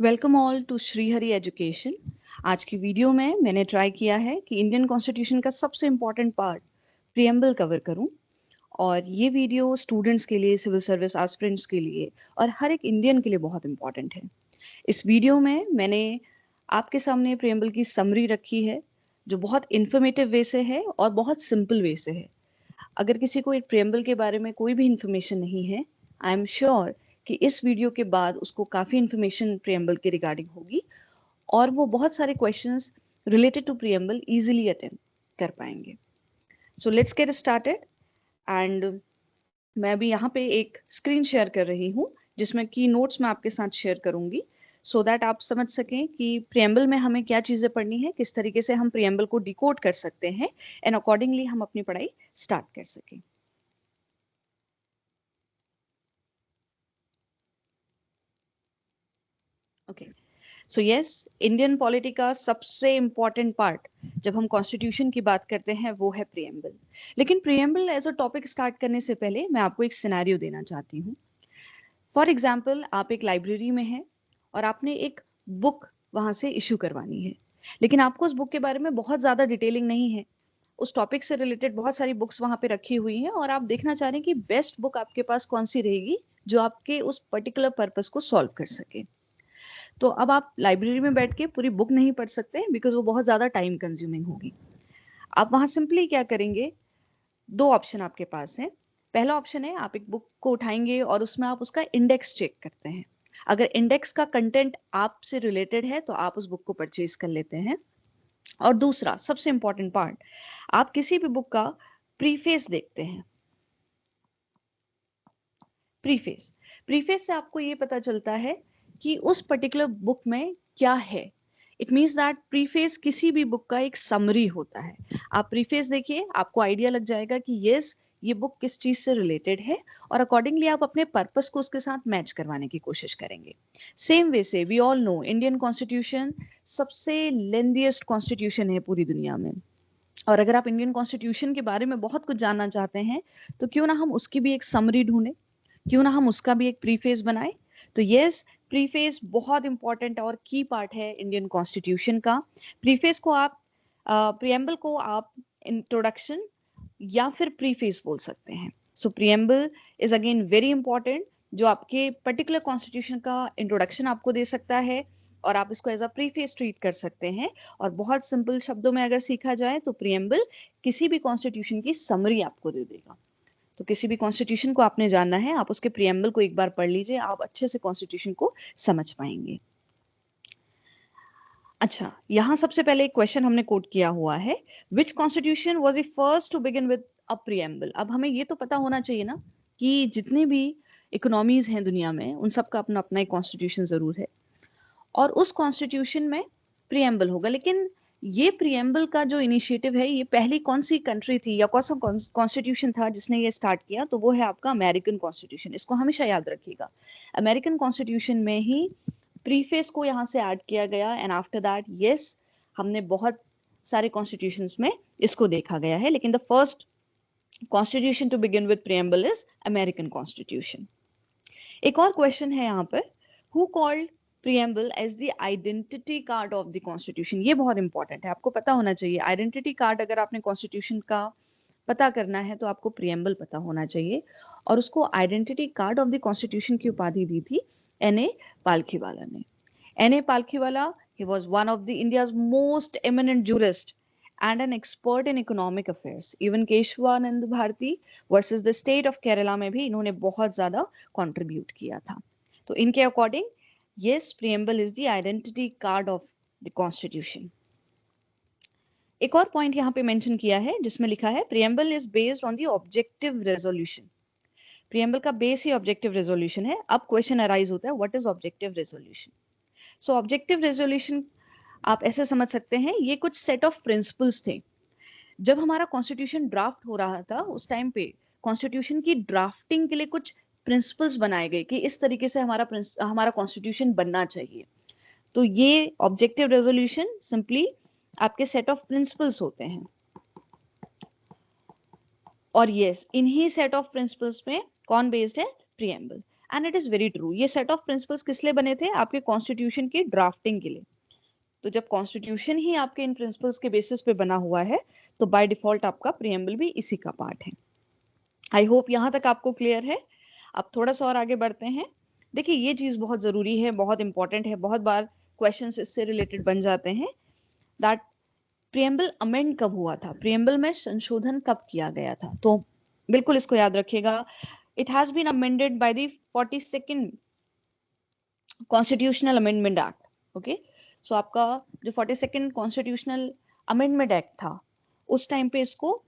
Welcome all to Shrihari education. आज की video में मैंने ट्राई किया है कि इंडियन कॉन्स्टिट्यूशन का सबसे इम्पॉर्टेंट पार्ट प्रियम्बल कवर करूं। और ये वीडियो स्टूडेंट्स के लिए, सिविल सर्विस एस्पिरेंट्स के लिए और हर एक इंडियन के लिए बहुत इम्पॉर्टेंट है। इस वीडियो में मैंने आपके सामने प्रियम्बल की समरी रखी है, जो बहुत इन्फॉर्मेटिव वे से है और बहुत सिंपल वे से है। अगर किसी को प्रियम्बल के बारे में कोई भी इंफॉर्मेशन नहीं है, आई एम श्योर कि इस वीडियो के बाद उसको काफ़ी इंफॉर्मेशन प्रियम्बल के रिगार्डिंग होगी और वो बहुत सारे questions related to preamble easily attempt कर पाएंगे। So let's get started. And मैं अभी यहाँ पे एक स्क्रीन शेयर कर रही हूँ जिसमें की नोट्स मैं आपके साथ शेयर करूंगी, सो दैट आप समझ सकें कि प्रियम्बल में हमें क्या चीज़ें पढ़नी है, किस तरीके से हम प्रियम्बल को डिकोड कर सकते हैं एंड अकॉर्डिंगली हम अपनी पढ़ाई स्टार्ट कर सकें। Okay, so yes, Indian polity का सबसे इम्पॉर्टेंट पार्ट जब हम कॉन्स्टिट्यूशन की बात करते हैं वो है प्रियम्बल। लेकिन preamble as a topic start करने से पहले मैं आपको एक सिनेरियो देना चाहती हूँ। फॉर एग्जाम्पल, आप एक लाइब्रेरी में हैं और आपने एक बुक वहां से इशू करवानी है, लेकिन आपको उस बुक के बारे में बहुत ज्यादा डिटेलिंग नहीं है। उस टॉपिक से रिलेटेड बहुत सारी बुक्स वहां पे रखी हुई हैं और आप देखना चाह रहे हैं कि बेस्ट बुक आपके पास कौन सी रहेगी जो आपके उस पर्टिकुलर पर्पस को सॉल्व कर सके। तो अब आप लाइब्रेरी में बैठ के पूरी बुक नहीं पढ़ सकते बिकॉज वो बहुत ज्यादा टाइम कंज्यूमिंग होगी। आप वहां सिंपली क्या करेंगे, दो ऑप्शन आपके पास है। पहला ऑप्शन है, आप एक बुक को उठाएंगे और उसमें आप उसका इंडेक्स चेक करते हैं। अगर इंडेक्स का कंटेंट आपसे रिलेटेड है तो आप उस बुक को परचेज कर लेते हैं। और दूसरा सबसे इंपॉर्टेंट पार्ट, आप किसी भी बुक का प्रीफेस देखते हैं। प्रीफेस प्रीफेस से आपको ये पता चलता है कि उस पर्टिकुलर बुक में क्या है। इट मीन्स दैट प्रीफेस किसी भी बुक का एक समरी होता है। आप प्रीफेस देखिए, आपको आइडिया लग जाएगा कि यस, ये बुक किस चीज से रिलेटेड है और अकॉर्डिंगली आप अपने पर्पस को उसके साथ मैच करवाने की कोशिश करेंगे। सेम वे से we all know Indian constitution सबसे लेंथीएस्ट कॉन्स्टिट्यूशन है पूरी दुनिया में। और अगर आप इंडियन कॉन्स्टिट्यूशन के बारे में बहुत कुछ जानना चाहते हैं तो क्यों ना हम उसकी भी एक समरी ढूंढें, क्यों ना हम उसका भी एक प्रीफेस बनाए। तो यस, प्रीफेस बहुत इंपॉर्टेंट और की पार्ट है इंडियन कॉन्स्टिट्यूशन का। प्रीफेस को आप, प्रियम्बल को आप इंट्रोडक्शन या फिर प्रीफेस बोल सकते हैं। So preamble is again very important, जो आपके पर्टिकुलर कॉन्स्टिट्यूशन का इंट्रोडक्शन आपको दे सकता है और आप इसको एज अ प्रीफेस ट्रीट कर सकते हैं। और बहुत सिंपल शब्दों में अगर सीखा जाए तो प्रियम्बल किसी भी कॉन्स्टिट्यूशन की समरी आपको दे देगा। तो किसी भी कॉन्स्टिट्यूशन को आपने जानना है, आप उसके प्रियम्बल को एक बार पढ़ लीजिए, आप अच्छे से कॉन्स्टिट्यूशन को समझ पाएंगे। अच्छा, यहाँ सबसे पहले एक क्वेश्चन हमने कोट किया हुआ है, which constitution was the first to begin with a preamble. अब हमें ये तो पता होना चाहिए ना कि जितनी भी इकोनॉमीज हैं दुनिया में उन सब का अपना अपना एक कॉन्स्टिट्यूशन जरूर है और उस कॉन्स्टिट्यूशन में प्रियम्बल होगा। लेकिन ये प्रियम्बल का जो इनिशिएटिव है, ये पहली कौन सी कंट्री थी या कौन सा कॉन्स्टिट्यूशन था जिसने ये स्टार्ट किया, तो वो है आपका अमेरिकन कॉन्स्टिट्यूशन। इसको हमेशा याद रखिएगा, अमेरिकन कॉन्स्टिट्यूशन में ही प्रीफेस को यहाँ से ऐड किया गया एंड आफ्टर दैट यस, हमने बहुत सारे कॉन्स्टिट्यूशंस में इसको देखा गया है, लेकिन the first constitution to begin with preamble is American constitution. एक और क्वेश्चन है यहाँ पर, who called preamble as the identity card of the constitution. ये बहुत इंपॉर्टेंट है, आपको पता होना चाहिए। आइडेंटिटी कार्ड अगर आपने कॉन्स्टिट्यूशन का पता करना है तो आपको प्रियम्बल पता होना चाहिए। और उसको identity card of the constitution की उपाधि दी थी एन ए पालखीवाला ने। N A Palkhivala, he was one of the India's most eminent jurist and an expert in economic affairs. Even Keshavananda Bharati versus the state of Kerala में भी इन्होंने बहुत ज्यादा कंट्रीब्यूट किया था। तो इनके according yes, preamble is the identity card of the constitution. एक और पॉइंट यहाँ पे मेंशन किया है जिसमें लिखा है, preamble is based on the objective resolution. Preamble का बेस ही ऑब्जेक्टिव रेजोल्यूशन है। अब क्वेश्चन अराइज होता है, what is objective resolution. So objective resolution आप ऐसे समझ सकते हैं, ये कुछ सेट ऑफ प्रिंसिपल्स थे। जब हमारा कॉन्स्टिट्यूशन ड्राफ्ट हो रहा था उस टाइम पे कॉन्स्टिट्यूशन की ड्राफ्टिंग के लिए कुछ प्रिंसिपल्स बनाए गए कि इस तरीके से हमारा कॉन्स्टिट्यूशन बनना चाहिए। तो ये ऑब्जेक्टिव रेजोल्यूशन सिंपली आपके सेट ऑफ प्रिंसिपल्स होते हैं। और यस, इन्हीं सेट ऑफ प्रिंसिपल्स में कौन बेस्ड है, preamble. And it is very true. ये सेट ऑफ प्रिंसिपल्स किस लिए बने थे? आपके कॉन्स्टिट्यूशन की ड्राफ्टिंग के लिए। तो जब कॉन्स्टिट्यूशन ही आपके इन प्रिंसिपल्स के बेसिस पे बना हुआ है तो बाय डिफॉल्ट आपका प्रियम्बल भी इसी का पार्ट है। आई होप यहां तक आपको क्लियर है। अब थोड़ा सा और आगे बढ़ते हैं। देखिए ये चीज बहुत जरूरी है, बहुत इंपॉर्टेंट है, बहुत बार क्वेश्चंस इससे रिलेटेड बन जाते हैं दैट प्रियम्बल अमेंड कब हुआ था, प्रियम्बल में संशोधन कब किया गया था। तो बिल्कुल इसको याद रखिएगा। It has been amended by the 42nd constitutional amendment act. Okay, so आपका जो 42nd कॉन्स्टिट्यूशनल अमेंडमेंट एक्ट था उस टाइम पे इसको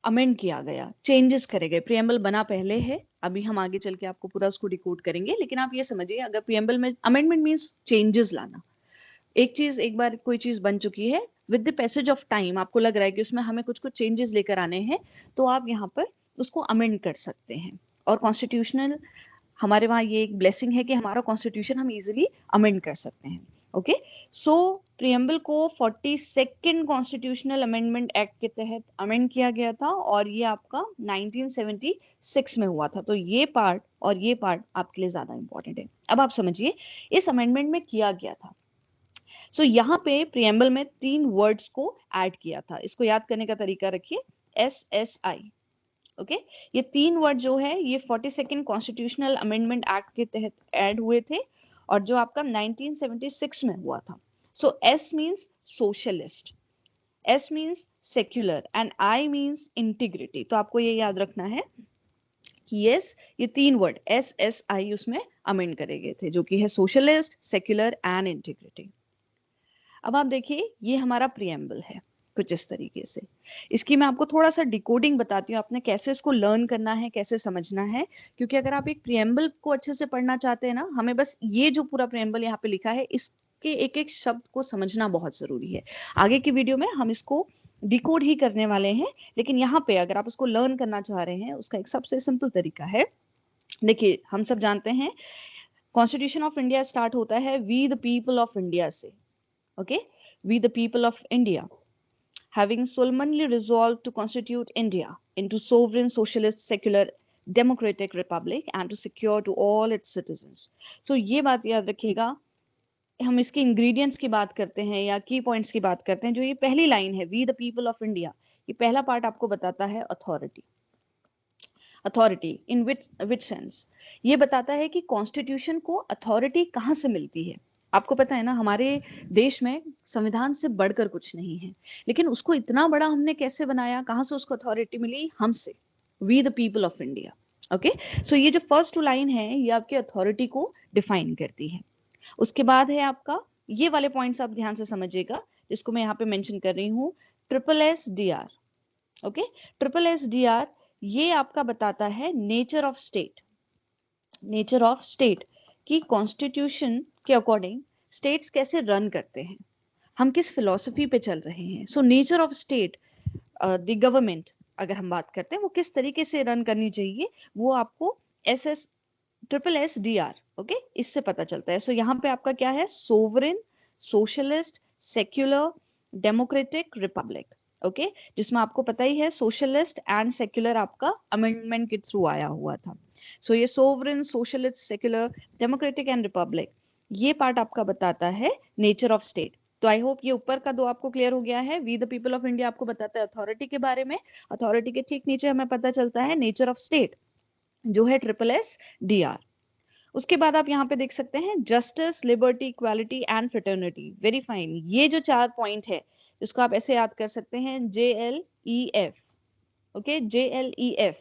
अमेंड किया गया, चेंजेस करे गए। प्रियम्बल बना पहले है, अभी हम आगे चल के आपको पूरा उसको डिकोड करेंगे, लेकिन आप ये समझिए अगर प्रियम्बल में अमेंडमेंट मींस चेंजेस लाना। एक चीज एक बार कोई चीज बन चुकी है, with the passage of time आपको लग रहा है कि उसमें हमें कुछ कुछ चेंजेस लेकर आने हैं, तो आप यहाँ पर उसको अमेंड कर सकते हैं। और कॉन्स्टिट्यूशनल हमारे वहाँ ये एक ब्लेसिंग है कि हमारा कॉन्स्टिट्यूशन हम इजीली अमेंड कर सकते हैं। ओके, सो प्रियम्बल को 42nd कॉन्स्टिट्यूशनल अमेंडमेंट एक्ट के तहत अमेंड किया गया था और ये आपका 1976 में हुआ था। तो ये पार्ट और ये पार्ट आपके लिए ज्यादा इंपॉर्टेंट है। अब आप समझिए इस अमेंडमेंट में किया गया था। सो यहाँ पे प्रियम्बल में 3 वर्ड्स को ऐड किया था। इसको याद करने का तरीका रखिए, SSI। ओके, ये 3 वर्ड जो है ये 42nd कॉन्स्टिट्यूशनल अमेंडमेंट एक्ट के तहत ऐड हुए थे और जो आपका 1976 में हुआ था। सो S means socialist, S means secular and I means integrity. तो आपको ये याद रखना है कि यस ये 3 वर्ड SSI उसमें अमेंड करे गए थे, जो कि है सोशलिस्ट, सेक्युलर एंड इंटीग्रिटी। अब आप देखिए ये हमारा प्रियम्बल है कुछ इस तरीके से। इसकी मैं आपको थोड़ा सा डिकोडिंग बताती हूँ, आपने कैसे इसको लर्न करना है, कैसे समझना है। क्योंकि अगर आप एक प्रियम्बल को अच्छे से पढ़ना चाहते हैं ना, हमें बस ये जो पूरा प्रियम्बल यहाँ पे लिखा है इसके एक एक शब्द को समझना बहुत जरूरी है। आगे की वीडियो में हम इसको डिकोड ही करने वाले हैं, लेकिन यहाँ पे अगर आप इसको लर्न करना चाह रहे हैं उसका एक सबसे सिंपल तरीका है। देखिए हम सब जानते हैं कॉन्स्टिट्यूशन ऑफ इंडिया स्टार्ट होता है we the people of India से। Okay, we the people of India, having solemnly resolved to constitute India into sovereign, socialist, secular, democratic republic and to secure to all its citizens. So ये बात याद रखिएगा। हम इसके ingredients की बात करते हैं या की पॉइंट्स की बात करते हैं। जो ये पहली लाइन है we the people of India, ये पहला पार्ट आपको बताता है authority. Authority in which sense, ये बताता है कि कॉन्स्टिट्यूशन को अथॉरिटी कहाँ से मिलती है। आपको पता है ना हमारे देश में संविधान से बढ़कर कुछ नहीं है, लेकिन उसको इतना बड़ा हमने कैसे बनाया, कहाँ से उसको अथॉरिटी मिली? हमसे, we the people of India. Okay, so ये जो फर्स्ट 2 लाइन है ये आपके अथॉरिटी को डिफाइन करती है। उसके बाद है आपका ये वाले पॉइंट्स आप ध्यान से समझिएगा, जिसको मैं यहाँ पे मेंशन कर रही हूँ, SSDR। ओके, SSDR ये आपका बताता है nature of state. Nature of state कि कॉन्स्टिट्यूशन के अकॉर्डिंग स्टेट्स कैसे रन करते हैं, हम किस फिलॉसफी पे चल रहे हैं। So nature of state, the government अगर हम बात करते हैं वो किस तरीके से रन करनी चाहिए, वो आपको SSDR ओके इससे पता चलता है। सो यहाँ पे आपका क्या है, sovereign, socialist, secular, democratic, Republic. Okay, जिसमें आपको पता ही है सोशलिस्ट एंड सेक्युलर आपका अमेंडमेंट के थ्रू आया हुआ था। सो ये sovereign, socialist, secular, democratic and Republic, ये पार्ट आपका बताता है नेचर ऑफ स्टेट। तो आई होप ये ऊपर का 2 आपको क्लियर हो गया है। We the people of India आपको बताता है अथॉरिटी के बारे में, अथॉरिटी के ठीक नीचे हमें पता चलता है नेचर ऑफ स्टेट जो है SSDR। उसके बाद आप यहाँ पे देख सकते हैं justice, liberty, equality and fraternity. Very fine, ये जो 4 पॉइंट है इसको आप ऐसे याद कर सकते हैं JLEF। ओके, JLEF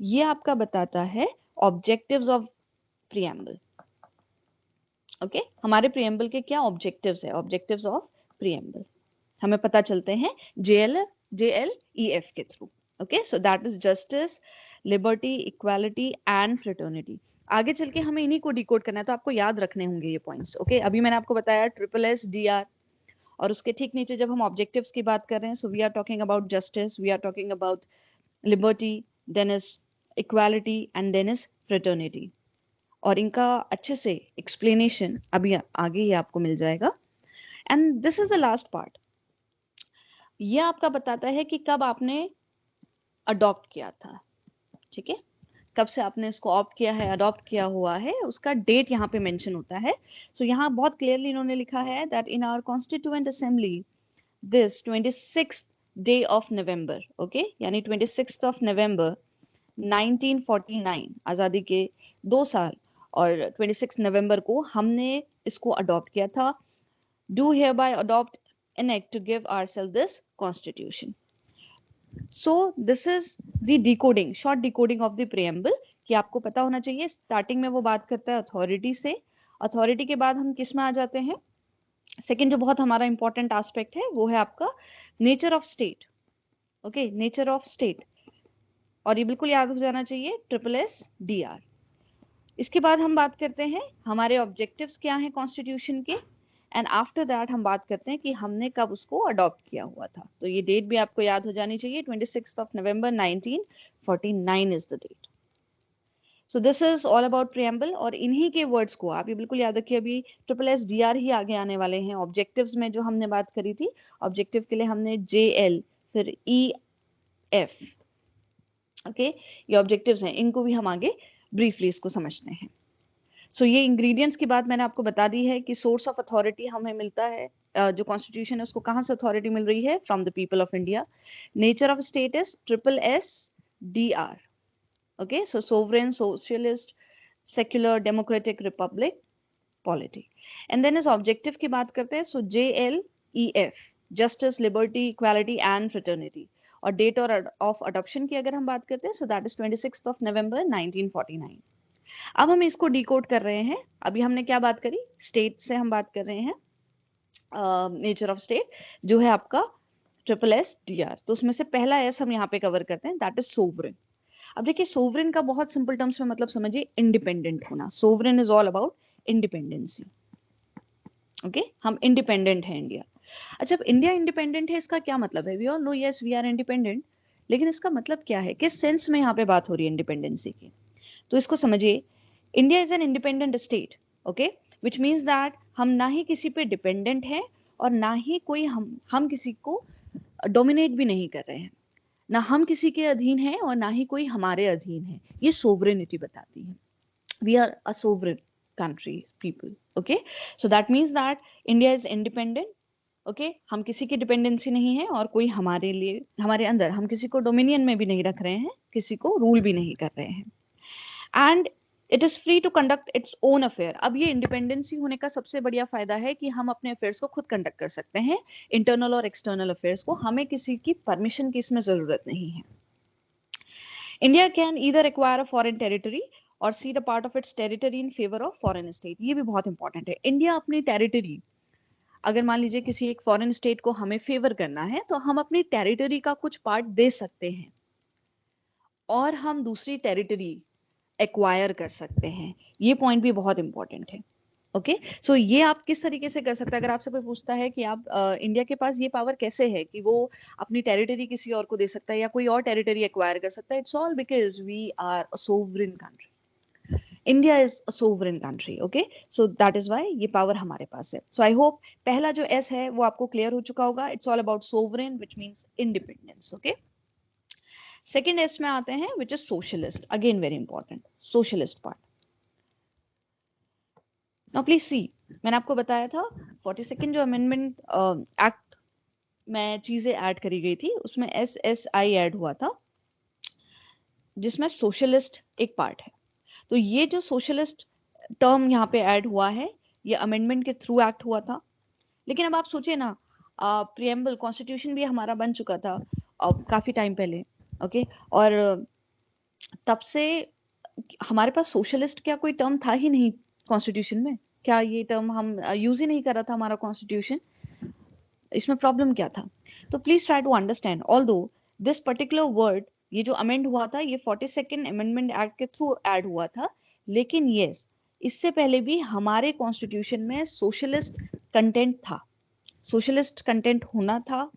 ये आपका बताता है ऑब्जेक्टिव्स ऑफ प्रियम्बल। ओके, हमारे प्रियम्बल के क्या ऑब्जेक्टिव्स है, ऑब्जेक्टिव्स ऑफ प्रियम्बल हमें पता चलते हैं JLEF के through. Okay, so that is justice, liberty, equality and fraternity. आगे चल के हमें इन्हीं को डिकोड करना है, तो आपको याद रखने होंगे ये पॉइंट्स। ओके, अभी मैंने आपको बताया SSDR और उसके ठीक नीचे जब हम ऑब्जेक्टिव्स की बात कर रहे हैं, so we are talking about justice, we are talking about liberty, then is equality and then is fraternity. और इनका अच्छे से एक्सप्लेनेशन अभी आगे ही आपको मिल जाएगा। And this is the last part, यह आपका बताता है कि कब आपने अडॉप्ट किया था। ठीक है, कब से आपने इसको ऑप्ट किया है, अडॉप्ट किया हुआ है, उसका डेट यहाँ पे मेंशन होता है. सो यहाँ बहुत क्लियरली इन्होंने लिखा है that in our constituent assembly this 26th day of November, okay, यानी 26th ऑफ नवंबर 1949, आजादी के 2 साल और 26 नवंबर को हमने इसको अडॉप्ट किया था. Do hereby adopt an act to give ourselves this constitution. So this is the decoding, short decoding of the preamble, कि आपको पता होना चाहिए. स्टार्टिंग में वो बात करता है अथॉरिटी से, अथॉरिटी के बाद हम किस में आ जाते हैं. सेकेंड जो बहुत हमारा इंपॉर्टेंट एस्पेक्ट है वो है आपका nature of state. Okay, nature of state, और ये बिल्कुल याद हो जाना चाहिए, SSSDR. इसके बाद हम बात करते हैं हमारे ऑब्जेक्टिव्स क्या हैं कॉन्स्टिट्यूशन के, एंड आफ्टर दैट हम बात करते हैं कि हमने कब उसको अडॉप्ट किया हुआ था. तो ये डेट भी आपको याद हो जानी चाहिए, 26th of November 1949 is the date. So this is all about preamble, और इन्हीं के वर्ड्स को आप ये बिल्कुल याद रखिए. अभी SSSDR ही आगे आने वाले हैं. ऑब्जेक्टिव्स में जो हमने बात करी थी, ऑब्जेक्टिव के लिए हमने JL फिर EF, ओके, ये ऑब्जेक्टिव्स हैं, इनको भी हम आगे ब्रीफली इसको समझते हैं. सो ये इंग्रेडिएंट्स की बात मैंने आपको बता दी है कि सोर्स ऑफ अथॉरिटी हमें मिलता है, जो कॉन्स्टिट्यूशन है उसको कहाँ से अथॉरिटी मिल रही है, from the people of India. Nature of state is SSSDR, okay. So sovereign, socialist, secular, democratic, republic, polity. And then इस ऑब्जेक्टिव की बात करते हैं. So JLEF, justice, liberty, equality and fraternity. और डेट और ऑफ अडॉप्शन की अगर हम बात करते हैं, so that is 26th of November 1949. अब हम इसको डिकोड कर रहे हैं. अभी हमने क्या बात करी, स्टेट से हम बात कर रहे हैं, नेचर ऑफ स्टेट जो है आपका SSSDR. तो उसमें से पहला एस हम यहाँ पे कवर करते हैं, दैट इज सोवरेन. अब देखिए, सोवरेन का बहुत सिंपल टर्म्स में मतलब समझिए, इंडिपेंडेंट होना. Sovereign is all about independency. Okay, हम इंडिपेंडेंट है इंडिया. अच्छा, अब इंडिया इंडिपेंडेंट है, इसका क्या मतलब है? We all know yes we are independent, लेकिन इसका मतलब क्या है, किस सेंस में यहाँ पे बात हो रही है इंडिपेंडेंसी की? तो इसको समझिए, India is an independent state, okay, which means that हम ना ही किसी पे डिपेंडेंट हैं और ना ही कोई हम किसी को डोमिनेट भी नहीं कर रहे हैं. ना हम किसी के अधीन हैं और ना ही कोई हमारे अधीन है. ये सोवरेनिटी बताती है. We are a sovereign country people, okay. So that means that India is independent, okay. हम किसी की डिपेंडेंसी नहीं है और कोई हमारे लिए, हमारे अंदर हम किसी को डोमिनियन में भी नहीं रख रहे हैं, किसी को रूल भी नहीं कर रहे हैं. And it is free to conduct its own affair. अब ये इंडिपेंडेंसी होने का सबसे बढ़िया फायदा है कि हम अपने अफेयर्स को खुद कंडक्ट कर सकते हैं, इंटरनल और एक्सटर्नल अफेयर्स को. हमें किसी की परमिशन की इसमें जरूरत नहीं है. India can either acquire a foreign territory or cede a part of its territory in favour of foreign state. ये भी बहुत इंपॉर्टेंट है. इंडिया अपनी टेरिटरी, अगर मान लीजिए किसी एक फॉरेन स्टेट को हमें फेवर करना है, तो हम अपनी टेरिटरी का कुछ पार्ट दे सकते हैं और हम दूसरी टेरिटरी एक्वायर कर सकते हैं. ये पॉइंट भी बहुत इंपॉर्टेंट है. ओके, सो ये आप किस तरीके से कर सकते हैं? अगर आपसे कोई पूछता है कि आप इंडिया के पास ये पावर कैसे है कि वो अपनी टेरिटरी किसी और को दे सकता है या कोई और टेरिटरी एक्वायर कर सकता है, it's all because we are a sovereign country. India is a sovereign country, okay. So that is why ये पावर हमारे पास है. सो आई होप पहला जो एस है वो आपको क्लियर हो चुका होगा. It's all about sovereign which means independence, okay. Second S में आते हैं which is socialist. Again very important, socialist part. Now please सी, मैंने आपको बताया था 42nd जो अमेंडमेंट एक्ट में चीजें ऐड करी गई थी, उसमें SSI ऐड हुआ था, जिसमें सोशलिस्ट एक पार्ट है. तो ये जो सोशलिस्ट टर्म यहाँ पे ऐड हुआ है, ये अमेंडमेंट के थ्रू एक्ट हुआ था. लेकिन अब आप सोचिए ना, प्रियम्बल कॉन्स्टिट्यूशन भी हमारा बन चुका था काफी टाइम पहले, ओके. और तब से हमारे पास सोशलिस्ट क्या कोई टर्म था ही नहीं कॉन्स्टिट्यूशन में. क्या ये टर्म हम यूज ही नहीं कर रहा था हमारा कॉन्स्टिट्यूशन? इसमें प्रॉब्लम क्या था? तो please try to understand. Although this particular word, ये जो अमेंड हुआ था, ये 42nd अमेंडमेंट एक्ट के थ्रू ऐड हुआ था, लेकिन यस, इससे पहले भी हमारे कॉन्स्टिट्यूशन में सोशलिस्ट कंटेंट था, सोशलिस्ट कंटेंट होना था,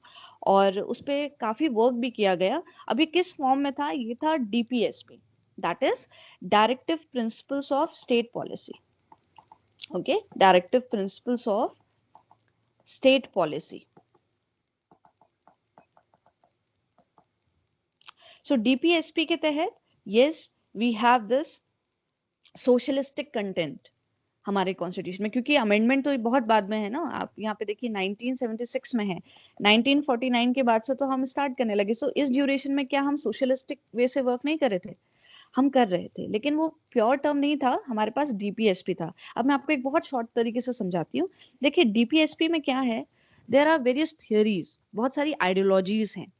और उस पर काफी वर्क भी किया गया. अभी किस फॉर्म में था? ये था DPSP, that is directive principles of state policy, okay. Directive principles of state policy. So DPSP के तहत yes, we have this socialistic content हमारे कॉन्स्टिट्यूशन में, क्योंकि अमेंडमेंट तो बहुत बाद में है ना। आप यहाँ पे देखिए 1976 में है, 1949 के बाद से तो हम स्टार्ट करने लगे। सो इस ड्यूरेशन में क्या हम सोशलिस्टिक वे से वर्क नहीं कर रहे थे? हम कर रहे थे, लेकिन वो प्योर टर्म नहीं था, हमारे पास डीपीएसपी था। अब मैं आपको एक बहुत शॉर्ट तरीके से समझाती हूँ। देखिए डीपीएसपी में क्या है, देयर आर वेरियस थियोरीज, बहुत सारी आइडियोलॉजीज हैं।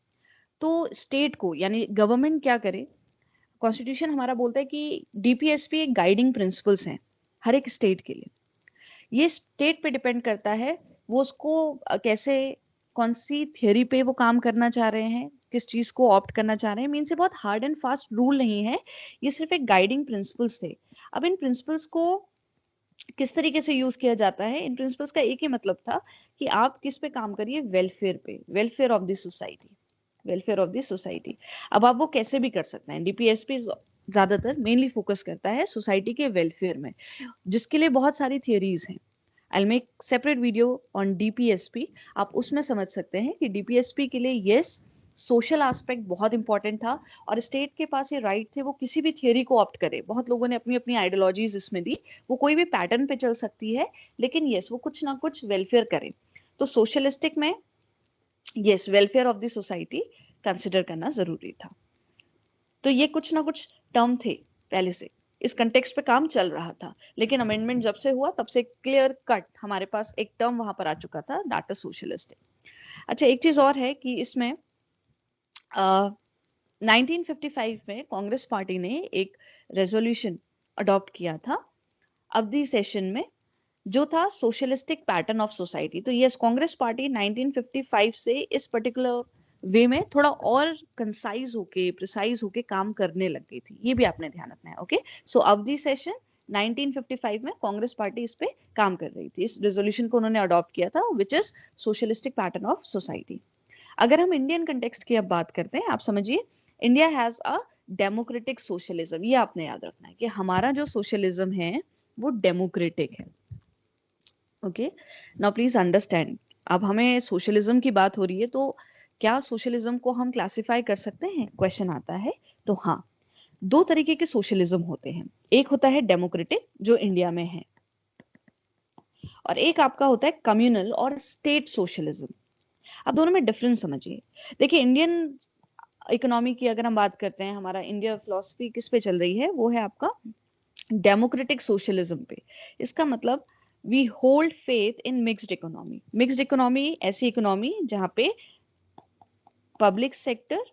तो स्टेट को यानी गवर्नमेंट क्या करे, कॉन्स्टिट्यूशन हमारा बोलता है कि डीपीएसपी एक गाइडिंग प्रिंसिपल्स हैं हर एक स्टेट के लिए। ये स्टेट पे डिपेंड करता है, वो उसको कैसे, कौन सी थियोरी पे वो काम करना चाह रहे हैं, किस चीज को ऑप्ट करना चाह रहे हैं। मीन से बहुत हार्ड एंड फास्ट रूल नहीं है, ये सिर्फ एक गाइडिंग प्रिंसिपल्स थे। अब इन प्रिंसिपल्स को किस तरीके से यूज किया जाता है, इन प्रिंसिपल्स का एक ही मतलब था कि आप किस पे काम करिए, वेलफेयर पे, welfare of the society, welfare of the society. अब आप वो कैसे भी कर सकते हैं, डीपीएसपी ज्यादातर मेनली फोकस करता है सोसाइटी के वेलफेयर में, जिसके लिए बहुत सारी थियरीज हैं। I make separate video on DPSP, आप उसमें समझ सकते हैं कि डीपीएसपी के लिए यस सोशल एस्पेक्ट बहुत इंपॉर्टेंट था, और स्टेट के पास ये राइट थे वो किसी भी थियरी को ऑप्ट करे। बहुत लोगों ने अपनी अपनी आइडियोलॉजीज इसमें दी, वो कोई भी पैटर्न पे चल सकती है, लेकिन यस वो कुछ ना कुछ वेलफेयर करे। तो सोशलिस्टिक में yes welfare of the society consider करना जरूरी था। तो ये कुछ ना कुछ टर्म थे पहले से, इस कंटेक्स्ट पे काम चल रहा था, लेकिन अमेंडमेंट जब से हुआ तब से क्लियर कट हमारे पास एक टर्म वहां पर आ चुका था, दैट इज सोशलिस्टिक। अच्छा एक चीज और है कि इसमें 1955 में कांग्रेस पार्टी ने एक रेजोल्यूशन अडॉप्ट किया था अवधि सेशन में, जो था सोशलिस्टिक पैटर्न ऑफ सोसाइटी। तो यस कांग्रेस पार्टी 1955 से इस पर्टिकुलर वे में थोड़ा और कंसाइज होके, प्रिसाइज होके काम करने लग गई थी, ये भी आपने ध्यान रखना है। ओके, सो अवधि सेशन 1955 में कांग्रेस पार्टी इस पे काम कर रही थी, इस रेजोल्यूशन को उन्होंने अडॉप्ट किया था, which is socialistic pattern of society. अगर हम इंडियन कंटेक्स्ट की अब बात करते हैं, आप समझिए India has a democratic socialism, ये आपने याद रखना है कि हमारा जो सोशलिज्म है वो डेमोक्रेटिक है। ओके, नाउ प्लीज अंडरस्टैंड, अब हमें सोशलिज्म की बात हो रही है, तो क्या सोशलिज्म को हम क्लासिफाई कर सकते हैं, क्वेश्चन आता है। तो हाँ, दो तरीके के सोशलिज्म होते हैं, एक होता है डेमोक्रेटिक जो इंडिया में है, और एक आपका होता है कम्युनल और स्टेट सोशलिज्म। अब दोनों में डिफरेंस समझिए। देखिए इंडियन इकोनॉमी की अगर हम बात करते हैं, हमारा इंडिया फिलोसफी किस पे चल रही है, वो है आपका डेमोक्रेटिक सोशलिज्म पे। इसका मतलब we hold faith in mixed economy. Mixed economy ऐसी इकोनॉमी जहां पे पब्लिक सेक्टर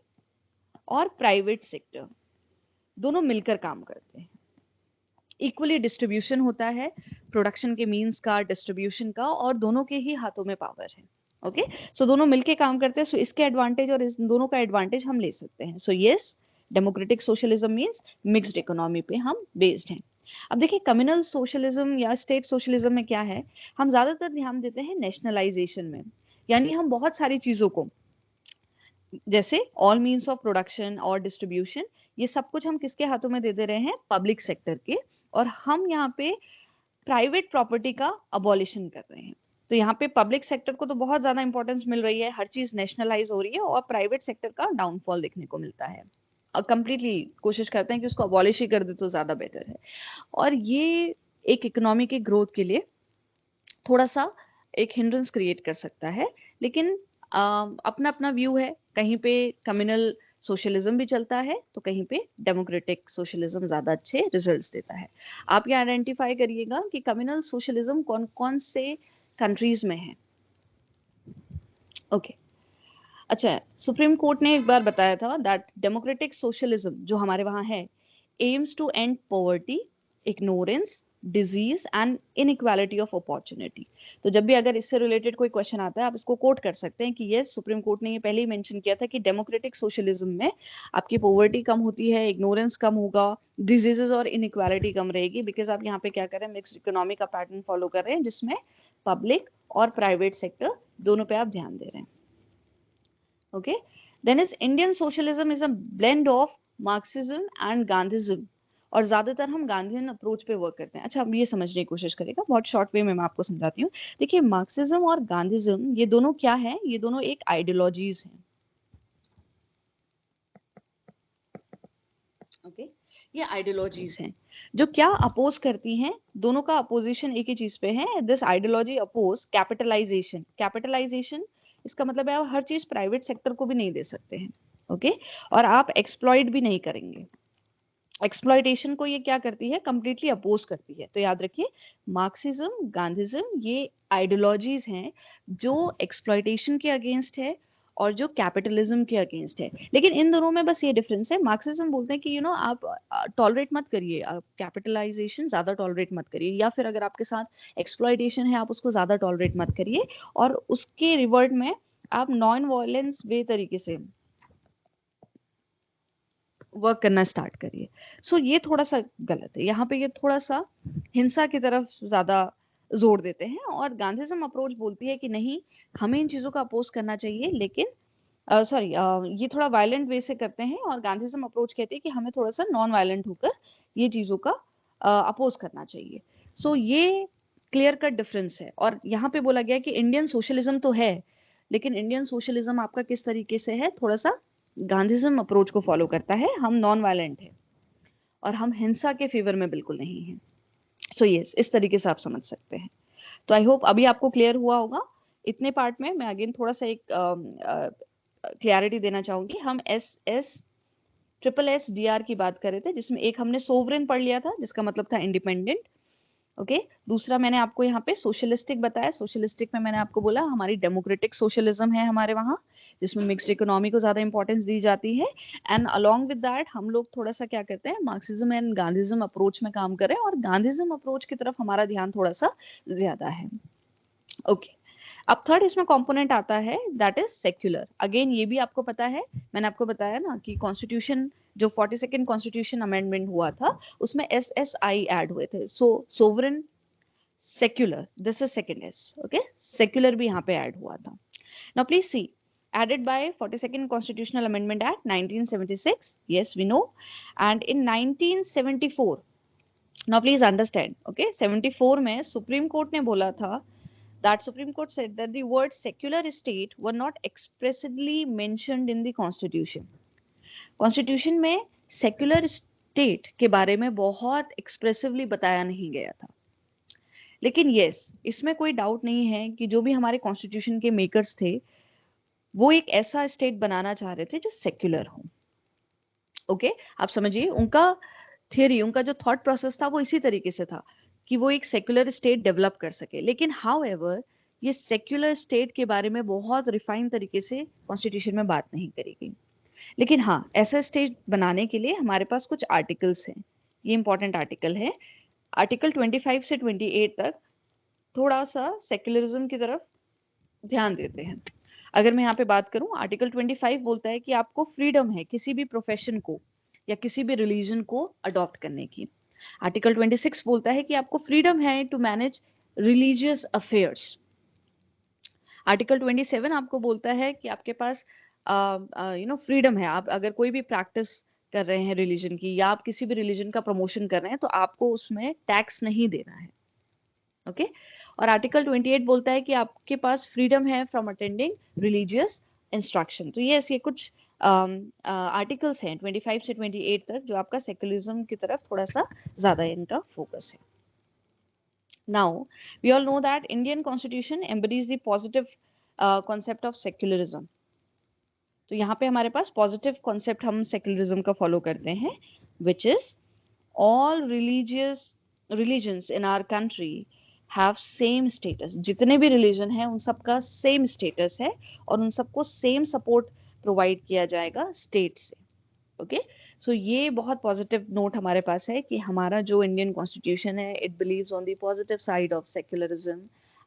और प्राइवेट सेक्टर दोनों मिलकर काम करते हैं, इक्वली डिस्ट्रीब्यूशन होता है प्रोडक्शन के मींस का, डिस्ट्रीब्यूशन का, और दोनों के ही हाथों में पावर है। ओके, सो दोनों मिलके काम करते हैं, सो इसके एडवांटेज और इस दोनों का एडवांटेज हम ले सकते हैं। So yes democratic socialism means mixed economy पे हम बेस्ड हैं। अब देखिए कम्युनल सोशलिज्म या स्टेट सोशलिज्म में क्या है, हम ज्यादातर ध्यान देते हैं नेशनलाइजेशन में, यानी हम बहुत सारी चीजों को, जैसे ऑल मीन्स ऑफ प्रोडक्शन और डिस्ट्रीब्यूशन, ये सब कुछ हम किसके हाथों में दे दे रहे हैं, पब्लिक सेक्टर के, और हम यहाँ पे प्राइवेट प्रॉपर्टी का अबॉलिशन कर रहे हैं। तो यहाँ पे पब्लिक सेक्टर को तो बहुत ज्यादा इंपॉर्टेंस मिल रही है, हर चीज नेशनलाइज हो रही है, और प्राइवेट सेक्टर का डाउनफॉल देखने को मिलता है। कंप्लीटली कोशिश करते हैं कि उसको अबॉलिश ही कर दे तो ज्यादा बेटर है। और ये एक इकोनॉमी के ग्रोथ के लिए थोड़ा सा एक हिंड्रेंस क्रिएट कर सकता है, लेकिन अपना अपना व्यू है, कहीं पे कम्युनल सोशलिज्म भी चलता है तो कहीं पे डेमोक्रेटिक सोशलिज्म ज्यादा अच्छे रिजल्ट्स देता है। आप ये आइडेंटिफाई करिएगा कि कम्युनल सोशलिज्म कौन कौन से कंट्रीज में है। ओके, अच्छा सुप्रीम कोर्ट ने एक बार बताया था दैट डेमोक्रेटिक सोशलिज्म जो हमारे वहां है aims to end poverty, ignorance, disease and inequality of opportunity. तो जब भी अगर इससे रिलेटेड कोई क्वेश्चन आता है, आप इसको कोट कर सकते हैं कि ये सुप्रीम कोर्ट ने ये पहले ही मेंशन किया था कि डेमोक्रेटिक सोशलिज्म में आपकी पॉवर्टी कम होती है, इग्नोरेंस कम होगा, डिजीजेस और इनइक्वालिटी कम रहेगी, बिकॉज आप यहाँ पे क्या कर रहे हैं, मिक्स्ड इकोनॉमी का पैटर्न फॉलो कर रहे हैं जिसमें पब्लिक और प्राइवेट सेक्टर दोनों पे आप ध्यान दे रहे हैं। Okay, then is Indian socialism is a blend of Marxism and Gandhism, और ज्यादातर हम गांधीयन अप्रोच पे वर्क करते हैं। अच्छा अब ये समझने की कोशिश करेगा, बहुत शॉर्ट वे में मैं आपको समझाती हूँ। देखिए मार्क्सिज्म और गांधीज्म ये दोनों क्या है, ये दोनों एक आइडियोलॉजीज हैं। ओके, ये आइडियोलॉजीज हैं जो क्या अपोज करती हैं, दोनों का अपोजिशन एक ही चीज पे है। This ideology oppose capitalization. Capitalization इसका मतलब है आप हर चीज प्राइवेट सेक्टर को भी नहीं दे सकते हैं, ओके और आप एक्सप्लॉइट भी नहीं करेंगे। एक्सप्लॉइटेशन को ये क्या करती है, कंप्लीटली अपोज करती है। तो याद रखिए मार्क्सिज्म, गांधीज्म ये आइडियोलॉजीज हैं जो एक्सप्लॉइटेशन के अगेंस्ट है और जो कैपिटलिज्म के अगेंस्ट है। लेकिन इन दोनों में बस ये डिफरेंस है, मार्क्सिज्म बोलते हैं कि आप टॉलरेट मत करिए, आप कैपिटलाइजेशन ज्यादा टॉलरेट मत करिए, या फिर अगर आपके साथ एक्सप्लॉइटेशन है आप उसको ज्यादा टॉलरेट मत करिए, और उसके रिवर्ट में आप नॉन वायलेंस वे तरीके से वर्क करना स्टार्ट करिए। सो ये थोड़ा सा गलत है, यहाँ पे ये थोड़ा सा हिंसा की तरफ ज्यादा जोर देते हैं, और गांधीज्म अप्रोच बोलती है कि नहीं, हमें इन चीजों का अपोज करना चाहिए, लेकिन सॉरी ये थोड़ा वायलेंट वे से करते हैं, और गांधीज्म अप्रोच कहते हैं कि हमें थोड़ा सा नॉन वायलेंट होकर ये चीजों का अपोज करना चाहिए। सो ये क्लियर कट डिफरेंस है। और यहाँ पे बोला गया कि इंडियन सोशलिज्म तो है, लेकिन इंडियन सोशलिज्म आपका किस तरीके से है, थोड़ा सा गांधीज्म अप्रोच को फॉलो करता है। हम नॉन वायलेंट है और हम हिंसा के फेवर में बिल्कुल नहीं है। सो यस, इस तरीके से आप समझ सकते हैं। तो आई होप अभी आपको क्लियर हुआ होगा। इतने पार्ट में मैं अगेन थोड़ा सा एक क्लियरिटी देना चाहूंगी। हम एस डी आर की बात कर रहे थे, जिसमें एक हमने सोवरेन पढ़ लिया था जिसका मतलब था इंडिपेंडेंट, ओके दूसरा मैंने आपको यहाँ पे सोशलिस्टिक बताया। सोशलिस्टिक में मैंने आपको बोला हमारी डेमोक्रेटिक सोशलिज्म है हमारे वहाँ, जिसमें मिक्स्ड इकोनॉमी को ज्यादा इंपॉर्टेंस दी जाती है। एंड अलोंग विद दैट हम लोग थोड़ा सा क्या करते हैं, मार्क्सिज्म एंड गांधीज्म अप्रोच में काम करें, और गांधीज्म अप्रोच की तरफ हमारा ध्यान थोड़ा सा ज्यादा है, ओके अब थर्ड इसमें कंपोनेंट आता है दैट इज सेक्युलर। अगेन ये भी आपको पता है, मैंने आपको बताया ना कि कॉन्स्टिट्यूशन जो 42nd कॉन्स्टिट्यूशन अमेंडमेंट हुआ था उसमें SSI ऐड हुए थे। So sovereign, secular, this is second S, okay secular भी यहाँ पे ऐड हुआ था। Now please see, added by 42nd constitutional amendment act 1976, yes we know, and in 1974, now please understand, okay 74 में सुप्रीम कोर्ट ने बोला था that Supreme Court said that the word secular state were not expressly mentioned in the Constitution. Constitution में secular state के बारे में बहुत expressively बताया नहीं गया था। लेकिन yes, इसमें कोई डाउट नहीं है कि जो भी हमारे कॉन्स्टिट्यूशन के मेकर्स थे वो एक ऐसा स्टेट बनाना चाह रहे थे जो सेक्युलर हो, ओके आप समझिए उनका थियरी, उनका जो थॉट प्रोसेस था वो इसी तरीके से था कि वो एक सेक्युलर स्टेट डेवलप कर सके। लेकिन हाउएवर ये सेक्युलर स्टेट के बारे में बहुत रिफाइन तरीके से कॉन्स्टिट्यूशन में बात नहीं करी गई। लेकिन हाँ, ऐसा स्टेट बनाने के लिए हमारे पास कुछ आर्टिकल्स हैं, ये इंपॉर्टेंट आर्टिकल है। आर्टिकल 25 से 28 तक थोड़ा सा सेक्युलरिज्म की तरफ ध्यान देते हैं। अगर मैं यहाँ पे बात करूं, आर्टिकल 25 बोलता है कि आपको फ्रीडम है किसी भी प्रोफेशन को या किसी भी रिलीजन को अडॉप्ट करने की। आर्टिकल 26 बोलता है कि आपको फ्रीडम है to manage religious affairs. Article 27 आपको बोलता है कि आपके पास फ्रीडम है, आप अगर कोई भी प्रैक्टिस कर रहे हैं रिलीजन की या आप किसी भी रिलीजन का प्रमोशन कर रहे हैं तो आपको उसमें टैक्स नहीं देना है, ओके और आर्टिकल 28 बोलता है कि आपके पास फ्रीडम है फ्रॉम अटेंडिंग रिलीजियस इंस्ट्रक्शन। तो ये कुछ आर्टिकल्स हैं 25 से 28 तक जो आपका सेक्युलरिज्म की तरफ थोड़ा सा ज्यादा इनका फोकस है। Now, we all know that Indian Constitution embodies the positive concept of secularism. तो यहाँ पे हमारे पास पॉजिटिव कॉन्सेप्ट हम सेक्युलरिज्म का फॉलो करते हैं, which is all religions in our country have same status. जितने भी रिलीजन है उन सबका सेम स्टेटस है और उन सबको सेम सपोर्ट प्रोवाइड किया जाएगा स्टेट से, ओके सो ये बहुत पॉजिटिव नोट हमारे पास है कि हमारा जो इंडियन कॉन्स्टिट्यूशन है it beliefs on the positive side of secularism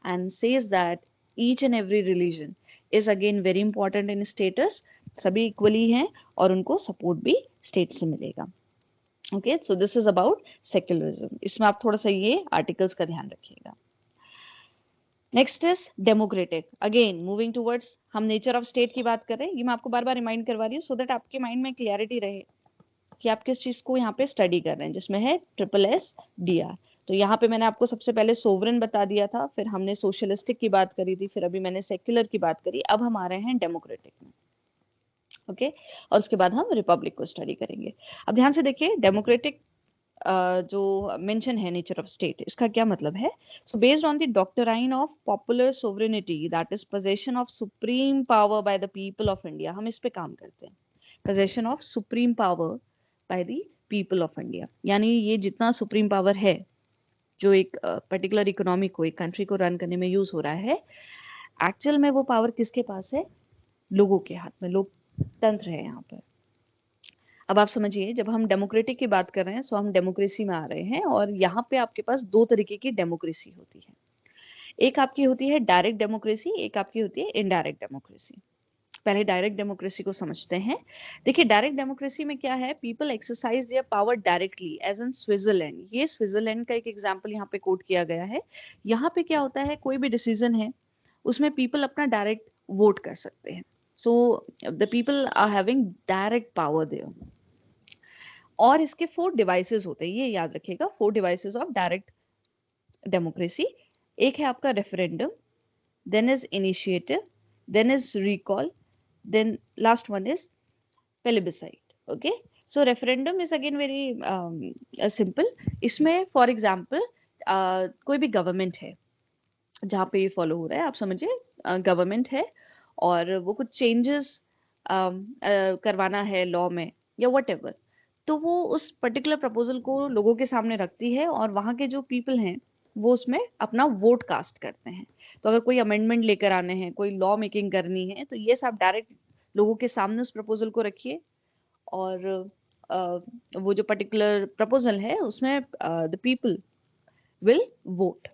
and says that each and every religion is again very important in status, सभी इक्वली हैं और उनको सपोर्ट भी स्टेट से मिलेगा, okay so this is about secularism. इसमें आप थोड़ा सा ये आर्टिकल्स का ध्यान रखिएगा। Next is democratic, again moving towards, हम नेचर ऑफ स्टेट की बात कर रहे हैं, ये मैं आपको बार बार रिमाइंड करवा रही हूँ सो दैट आपके माइंड में क्लियरिटी रहे कि आप किस चीज को यहाँ पे स्टडी कर रहे हैं, जिसमें है SSDR। तो यहाँ पे मैंने आपको सबसे पहले सोवरेन बता दिया था, फिर हमने सोशलिस्टिक की बात करी थी, फिर अभी मैंने सेक्युलर की बात करी, अब हम आ रहे हैं डेमोक्रेटिक में, ओके, और उसके बाद हम रिपब्लिक को स्टडी करेंगे। अब ध्यान से देखिए, डेमोक्रेटिक जो मेंशन है नेचर ऑफ स्टेट, इसका क्या मतलब है? So based on the doctrine of popular sovereignty that is possession of supreme power by the people of India, हम इस पे काम करते हैं। Possession of supreme power by the people of India, यानी ये जितना सुप्रीम पावर है जो एक पर्टिकुलर इकोनॉमी को, एक कंट्री को रन करने में यूज हो रहा है, एक्चुअल में वो पावर किसके पास है? लोगों के हाथ में, लोकतंत्र है यहाँ पर। अब आप समझिए, जब हम डेमोक्रेटिक की बात कर रहे हैं, सो हम डेमोक्रेसी में आ रहे हैं, और यहाँ पे आपके पास दो तरीके की डेमोक्रेसी होती है। एक आपकी होती है डायरेक्ट डेमोक्रेसी, एक आपकी होती है इनडायरेक्ट डेमोक्रेसी। पहले डायरेक्ट डेमोक्रेसी को समझते हैं। देखिए, डायरेक्ट डेमोक्रेसी में क्या है? People exercise their power directly, as in Switzerland. ये स्विट्जरलैंड का एक एग्जाम्पल यहाँ पे कोट किया गया है। यहाँ पे क्या होता है, कोई भी डिसीजन है उसमें पीपल अपना डायरेक्ट वोट कर सकते हैं। So the people are having direct power there. और इसके 4 डिवाइसेस होते हैं, ये याद रखिएगा, 4 डिवाइसेस ऑफ डायरेक्ट डेमोक्रेसी। एक है आपका referendum, then is initiative, then is recall, then last one is plebiscite. Okay, so referendum is again very simple. इसमें फॉर एग्जांपल कोई भी गवर्नमेंट है जहाँ पे ये फॉलो हो रहा है, आप समझिए गवर्नमेंट है और वो कुछ चेंजेस करवाना है लॉ में या व्हाटएवर, तो वो उस पर्टिकुलर प्रपोजल को लोगों के सामने रखती है और वहाँ के जो पीपल हैं वो उसमें अपना वोट कास्ट करते हैं। तो अगर कोई अमेंडमेंट लेकर आने हैं, कोई लॉ मेकिंग करनी है, तो ये सब डायरेक्ट लोगों के सामने उस प्रपोजल को रखिए, और वो जो पर्टिकुलर प्रपोजल है उसमें the people will vote.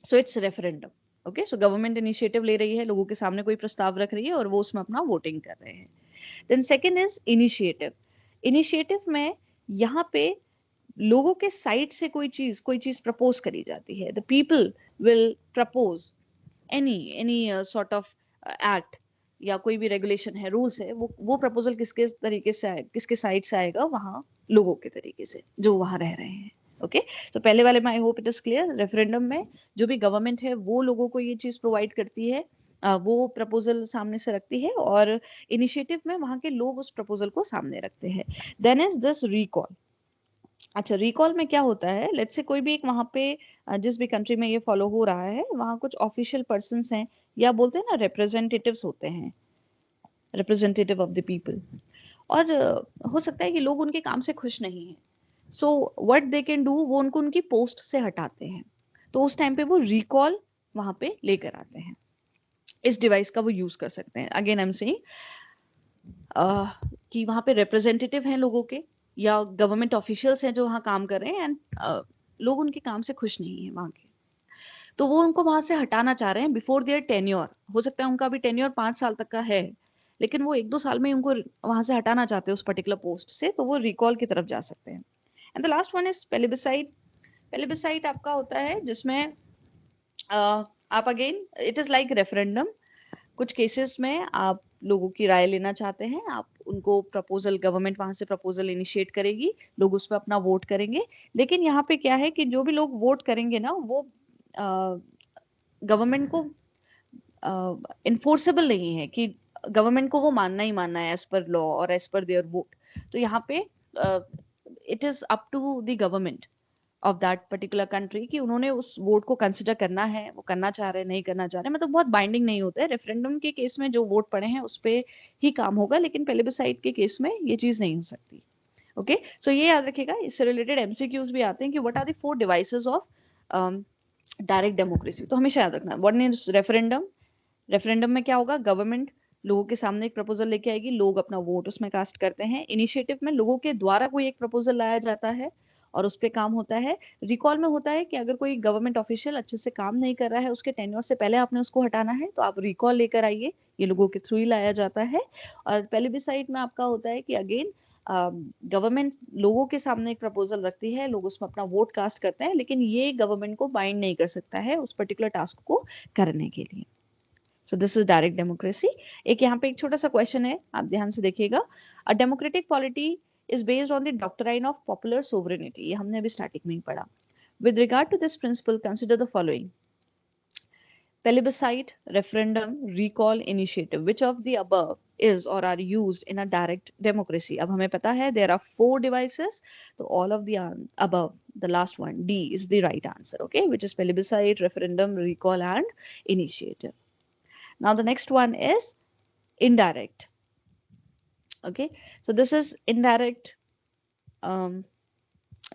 So it's referendum. Okay, so government initiative ले रही है, लोगों के सामने कोई प्रस्ताव रख रही है और वो उसमें अपना वोटिंग कर रहे हैं। Then second is initiative. Initiative में यहाँ पे लोगों के साइड से कोई चीज प्रपोज करी जाती है। The people will propose any sort of act, या कोई भी रेगुलेशन है, रूल्स है, वो प्रपोजल किसके तरीके से किसके साइड से आएगा? वहां लोगों के तरीके से, जो वहां रह रहे हैं। ओके, तो पहले वाले में I hope it is clear. Referendum में जो भी गवर्नमेंट है वो लोगों को ये चीज प्रोवाइड करती है, वो प्रपोजल सामने से रखती है, और इनिशिएटिव में वहां के लोग उस प्रपोजल को सामने रखते हैं। Then is this recall. अच्छा, रिकॉल में क्या होता है? लेट्स से कोई भी एक वहां पे जिस भी कंट्री में ये फॉलो हो रहा है, वहां कुछ ऑफिशियल पर्सन्स हैं, या बोलते हैं ना रिप्रेजेंटेटिव्स होते हैं, रिप्रेजेंटेटिव ऑफ द पीपल। और हो सकता है कि लोग उनके काम से खुश नहीं हैं, so what they can do, वो उनको उनकी पोस्ट से हटाते हैं। तो उस टाइम पे वो रिकॉल वहां पे लेकर आते हैं। इस डिवाइस का वो यूज कर सकते हैं। अगेन आई एम सेइंग कि वहां पे रिप्रेजेंटेटिव हैं लोगों के, या गवर्नमेंट ऑफिशियल्स हैं जो वहां काम कर रहे हैं, एंड लोग उनके काम से खुश नहीं है वहां के, तो वो उनको वहां से हटाना चाह रहे हैं बिफोर देयर टेन्योर। हो सकता है उनका अभी टेन्योर 5 साल तक का है, लेकिन वो 1-2 साल में ही उनको वहां से हटाना चाहते हैं उस पर्टिकुलर पोस्ट से, तो वो रिकॉल की तरफ जा सकते हैं। And the last one is plebiscite. Plebiscite आपका होता है जिसमें आप again it is like referendum. कुछ केसेस में आप लोगों की राय लेना चाहते हैं, आप उनको प्रपोजल, गवर्नमेंट वहां से प्रपोजल इनिशिएट करेगी, लोग उस पर अपना वोट करेंगे। लेकिन यहाँ पे क्या है कि जो भी लोग वोट करेंगे ना, वो गवर्नमेंट को इन्फोर्सेबल नहीं है, कि गवर्नमेंट को वो मानना ही मानना है एज पर लॉ और एज पर देयर वोट। तो यहाँ पे it is up to the government of that particular country कि उन्होंने उस वोट को कंसिडर करना है, वो करना चाह रहे हैं, नहीं करना चाह रहे हैं। मतलब बहुत बाइंडिंग नहीं होता है। रेफरेंडम के केस में जो वोट पड़े हैं उस पे ही काम होगा, लेकिन प्लेबिसाइट के केस में ये चीज नहीं हो सकती। ओके, सो ये याद रखिएगा। इससे रिलेटेड एमसीक्यूज भी आते हैं कि what are the 4 devices of direct democracy. तो हमेशा याद रखना, व्हाट इज रेफरेंडम। रेफरेंडम में क्या होगा? गवर्नमेंट लोगों के सामने एक प्रपोजल लेके आएगी, लोग अपना वोट उसमें कास्ट करते हैं। इनिशिएटिव में लोगों के द्वारा कोई एक प्रपोजल लाया जाता है और उस पे काम होता है। रिकॉल में होता है कि अगर कोई गवर्नमेंट ऑफिशियल अच्छे से काम नहीं कर रहा है, उसके टेन्योर से पहले आपने उसको हटाना है, तो आप रिकॉल लेकर आइए, ये लोगों के थ्रू ही लाया जाता है। और प्लेबिसाइट में आपका होता है कि अगेन गवर्नमेंट लोगों के सामने एक प्रपोजल रखती है, लोग उसमें अपना वोट कास्ट करते हैं, लेकिन ये गवर्नमेंट को बाइंड नहीं कर सकता है उस पर्टिकुलर टास्क को करने के लिए। सो दिस इज डायरेक्ट डेमोक्रेसी। एक यहाँ पे एक छोटा सा क्वेश्चन है, आप ध्यान से देखिएगा। A democratic polity is based on the doctrine of popular sovereignty. ये हमने अभी स्टार्टिंग में ही पढ़ा। With regard to this principle consider the following. Plebiscite, referendum, recall, initiative. Which of the above is or are used in a direct democracy? अब हमें पता है there are four devices, so all of the above, the last one, D, is the right answer. Okay, which is plebiscite, referendum, recall, and initiative. Now the next one is indirect. Okay, so this is indirect um,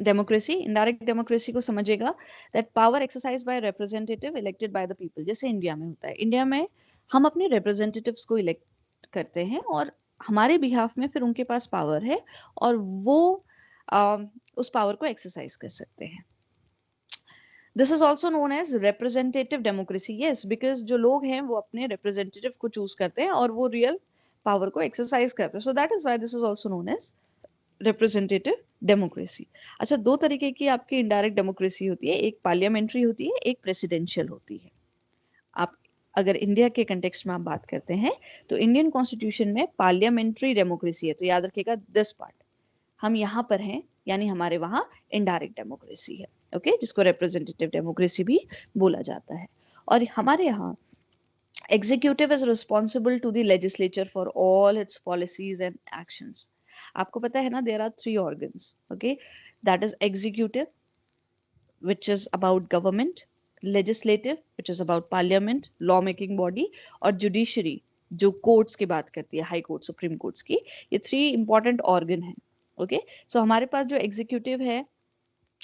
democracy. Indirect democracy को समझेगा that power exercise by representative elected by the people. जैसे India में होता है, India में हम अपने representatives को इलेक्ट करते हैं और हमारे बिहाफ में फिर उनके पास पावर है और वो उस पावर को एक्सरसाइज कर सकते हैं. This is also known as representative democracy. Yes, because जो लोग हैं वो अपने रिप्रेजेंटेटिव को चूज करते हैं और वो रियल पावर को एक्सरसाइज करते हैं. So that is why this is also known as representative democracy. अच्छा, दो तरीके की आपकी इनडायरेक्ट डेमोक्रेसी होती है, एक पार्लियामेंट्री होती है, एक प्रेसिडेंशियल होती है. आप अगर इंडिया के कंटेक्स्ट में आप बात करते हैं तो इंडियन कॉन्स्टिट्यूशन में पार्लियामेंट्री डेमोक्रेसी है. तो याद रखिएगा दिस पार्ट, हम यहाँ पर हैं यानी हमारे वहां इनडायरेक्ट डेमोक्रेसी है. ओके, जिसको रिप्रेजेंटेटिव डेमोक्रेसी भी बोला जाता है. और हमारे यहाँ executive is responsible to the legislature for all its policies and actions. आपको पता है ना, there are three organs. Okay, that is executive which is about government, legislative which is about parliament, law making body, और judiciary जो courts की बात करती है, हाई कोर्ट, सुप्रीम कोर्ट्स की. ये थ्री इंपॉर्टेंट ऑर्गन हैं. ओके, सो हमारे पास जो एग्जीक्यूटिव है,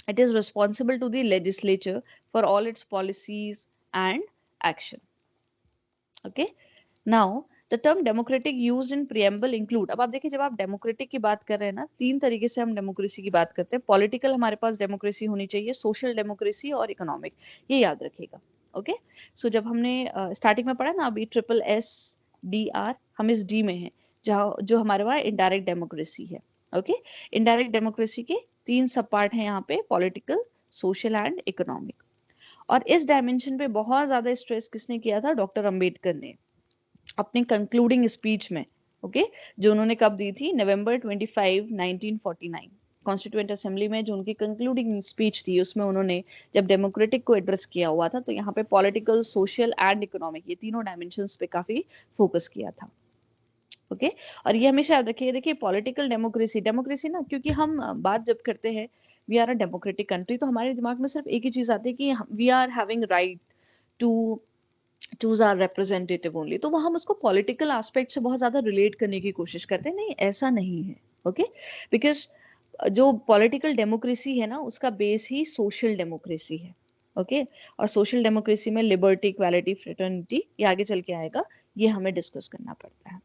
it is responsible to the legislature for all its policies and action. Okay, now the term democratic used in preamble include. अब आप देखिए, जब आप डेमोक्रेटिक की बात कर रहे हैं ना, तीन तरीके से हम डेमोक्रेसी की बात करते हैं. पॉलिटिकल हमारे पास डेमोक्रेसी होनी चाहिए, सोशल डेमोक्रेसी और इकोनॉमिक. ये याद रखिएगा. ओके, सो जब हमने स्टार्टिंग में पढ़ा ना अभी SSDR, हम इस डी में हैं, जहाँ जो हमारे वहाँ इनडायरेक्ट डेमोक्रेसी है. ओके, इनडायरेक्ट डेमोक्रेसी के तीन सब पार्ट हैं यहाँ पे, पॉलिटिकल, सोशल एंड इकोनॉमिक. और इस डायमेंशन पे बहुत ज्यादा स्ट्रेस किसने किया था? डॉक्टर अंबेडकर ने अपने कंक्लूडिंग स्पीच में. ओके, जो उन्होंने कब दी थी? नवंबर 25, 1949 कॉन्स्टिट्यूएंट असेंबली में जो उनकी कंक्लूडिंग स्पीच थी, उसमें उन्होंने जब डेमोक्रेटिक को एड्रेस किया हुआ था तो यहाँ पे पॉलिटिकल, सोशल एंड इकोनॉमिक, ये तीनों डायमेंशंस पे काफी फोकस किया था. ओके, और ये हमेशा याद रखिए. देखिए, पॉलिटिकल डेमोक्रेसी, डेमोक्रेसी ना, क्योंकि हम बात जब करते हैं we are a democratic country, तो हमारे दिमाग में सिर्फ एक ही चीज आती है कि we are having right to choose our representative only. तो वो हम उसको पॉलिटिकल एस्पेक्ट से बहुत ज्यादा रिलेट करने की कोशिश करते हैं. नहीं, ऐसा नहीं है. ओके, बिकॉज जो पॉलिटिकल डेमोक्रेसी है ना, उसका बेस ही सोशल डेमोक्रेसी है. ओके, और सोशल डेमोक्रेसी में लिबर्टी, इक्वालिटी, फ्रेटर्निटी, ये आगे चल के आएगा, ये हमें डिस्कस करना पड़ता है.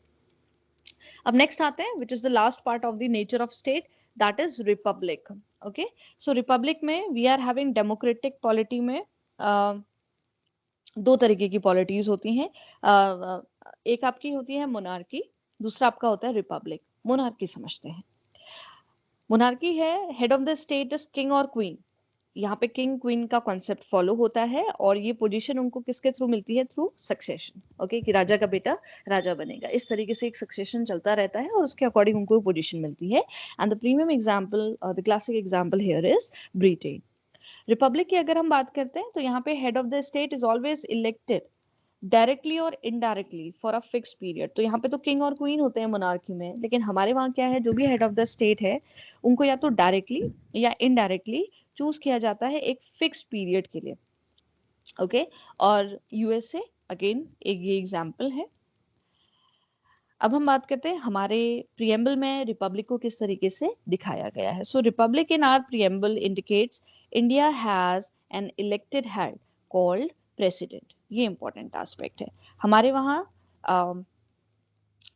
अब नेक्स्ट आते हैं which is the last part of the nature of state, that is republic. Okay, so republic में we are having democratic polity में दो तरीके की पॉलिटीज होती हैं. एक आपकी होती है मोनार्की, दूसरा आपका होता है रिपब्लिक. मोनार्की समझते हैं. मोनार्की है, head of the state is king और क्वीन. यहाँ पे किंग क्वीन का कॉन्सेप्ट फॉलो होता है और ये पोजीशन उनको किसके थ्रू मिलती है? Through succession. ओके, कि राजा का बेटा राजा बनेगा. इस तरीके से एक सक्सेशन चलता रहता है और उसके अकॉर्डिंग उनको पोजीशन मिलती है. And the premium example, the classic example here is Britain. Republic की अगर हम बात करते हैं तो यहाँ पे head of the state is always elected directly or indirectly for a fix period. तो यहाँ पे तो किंग और क्वीन होते हैं मोनार्की में, लेकिन हमारे वहाँ क्या है, जो भी हेड ऑफ द स्टेट है उनको या तो डायरेक्टली या इनडायरेक्टली चूज किया जाता है एक फिक्स पीरियड के लिए. ओके, और यूएसए अगेन एक ये एग्जांपल है. अब हम बात करते हैं हमारे प्रियम्बल में रिपब्लिक को किस तरीके से दिखाया गया है. So republic in our preamble indicates India has an elected head called president. ये इंपॉर्टेंट एस्पेक्ट है. हमारे वहाँ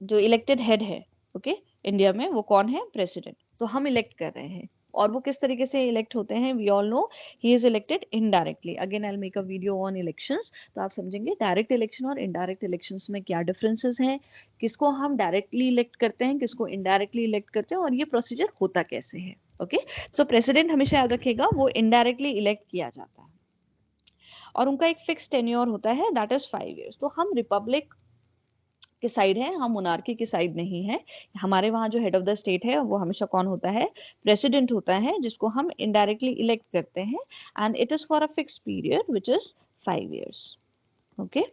जो इलेक्टेड हेड है, ओके, इंडिया में, वो कौन है? प्रेसिडेंट. तो हम इलेक्ट कर रहे हैं और वो किस तरीके से इलेक्ट होते हैं? We all know he is elected indirectly. Again I will make a video on elections, तो आप समझेंगे डायरेक्ट इलेक्शन और इनडायरेक्ट इलेक्शंस में क्या डिफरेंसेस हैं, किसको हम डायरेक्टली इलेक्ट करते हैं, किसको इनडायरेक्टली इलेक्ट करते हैं, और ये प्रोसीजर होता कैसे है. ओके, सो प्रेसिडेंट हमेशा याद रखिएगा वो इनडायरेक्टली इलेक्ट किया जाता है और उनका एक फिक्स टेन्योर होता है, दैट इज 5 years. तो हम रिपब्लिक के साइड है, हम मोनार्की के साइड नहीं है. हमारे वहाँ जो हेड ऑफ द स्टेट है वो हमेशा कौन होता है? प्रेसिडेंट होता है, जिसको हम इनडायरेक्टली इलेक्ट करते हैं and it is for a fix period which is 5 years. Okay.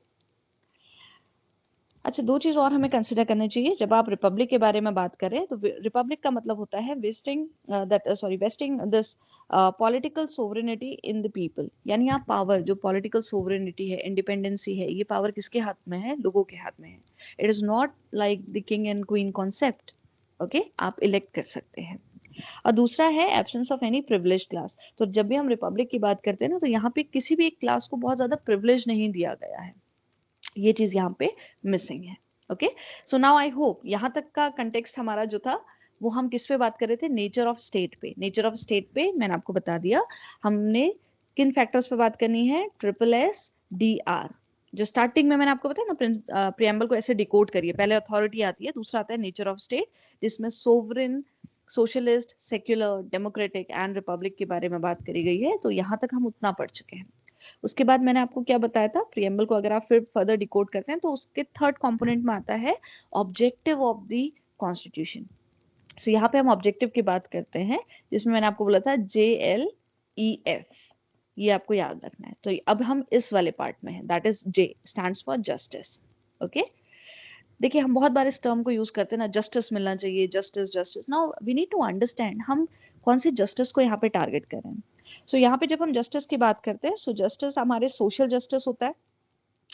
अच्छा, 2 चीज़ और हमें कंसिडर करनी चाहिए जब आप रिपब्लिक के बारे में बात करें, तो रिपब्लिक का मतलब होता है wasting this political sovereignty in the people. यानी आप पावर, जो पॉलिटिकल सोवरेनिटी है, इंडिपेंडेंसी है, ये पावर किसके हाथ में है? लोगों के हाथ में है। It is not like the king and queen concept. Okay, आप इलेक्ट कर सकते हैं। और दूसरा है absence of any privilege class. तो जब भी हम रिपब्लिक की बात करते हैं ना, तो यहाँ पे किसी भी एक क्लास को बहुत ज्यादा प्रिविलेज नहीं दिया गया है। ये चीज यहाँ पे मिसिंग है। Okay, so now I hope यहाँ तक का कंटेक्स्ट हमारा जो था, वो हम किस पे बात कर रहे थे? नेचर ऑफ स्टेट पे। नेचर ऑफ स्टेट पे मैंने आपको बता दिया हमने किन फैक्टर्स पे बात करनी है। ट्रिपल एस डी आर, जो स्टार्टिंग में मैंने आपको बताया ना, प्रियम्बल को ऐसे डिकोड करिए। पहले अथॉरिटी आती है, दूसरा आता है नेचर ऑफ स्टेट, जिसमें sovereign, socialist, secular, democratic and Republic के बारे में बात करी गई है। तो यहाँ तक हम उतना पढ़ चुके हैं। उसके बाद मैंने आपको क्या बताया था? प्रियम्बल को अगर आप फिर फर्दर डिकोड करते हैं, तो उसके थर्ड कंपोनेंट में आता है ऑब्जेक्टिव ऑफ द कॉन्स्टिट्यूशन। सो यहाँ पे हम ऑब्जेक्टिव की बात करते हैं, जिसमें मैंने आपको बोला था JLEF, ये आपको याद रखना है। तो अब हम इस वाले पार्ट में हैं, that is J stands for justice. Okay, देखिए हम बहुत बार इस टर्म को यूज करते हैं ना, जस्टिस मिलना चाहिए, justice justice. Now we need to understand हम कौन सी जस्टिस को यहाँ पे टारगेट कर रहे हैं। सो यहाँ पे जब हम जस्टिस की बात करते हैं, सो जस्टिस हमारे सोशल जस्टिस होता है,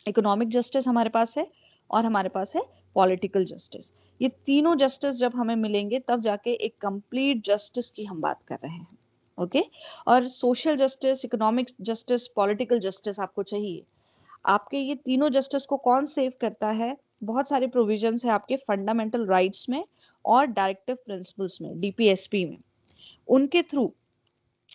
इकोनॉमिक जस्टिस हमारे पास है, और हमारे पास है पॉलिटिकल जस्टिस। ये तीनों जस्टिस जब हमें मिलेंगे, तब जाके एक कंप्लीट जस्टिस की हम बात कर रहे हैं। ओके, और social justice, economic justice, political justice आपको चाहिए। आपके ये तीनों जस्टिस को कौन सेव करता है? बहुत सारे प्रोविजंस है आपके फंडामेंटल राइट्स में और डायरेक्टिव प्रिंसिपल्स में, DPSP में। उनके थ्रू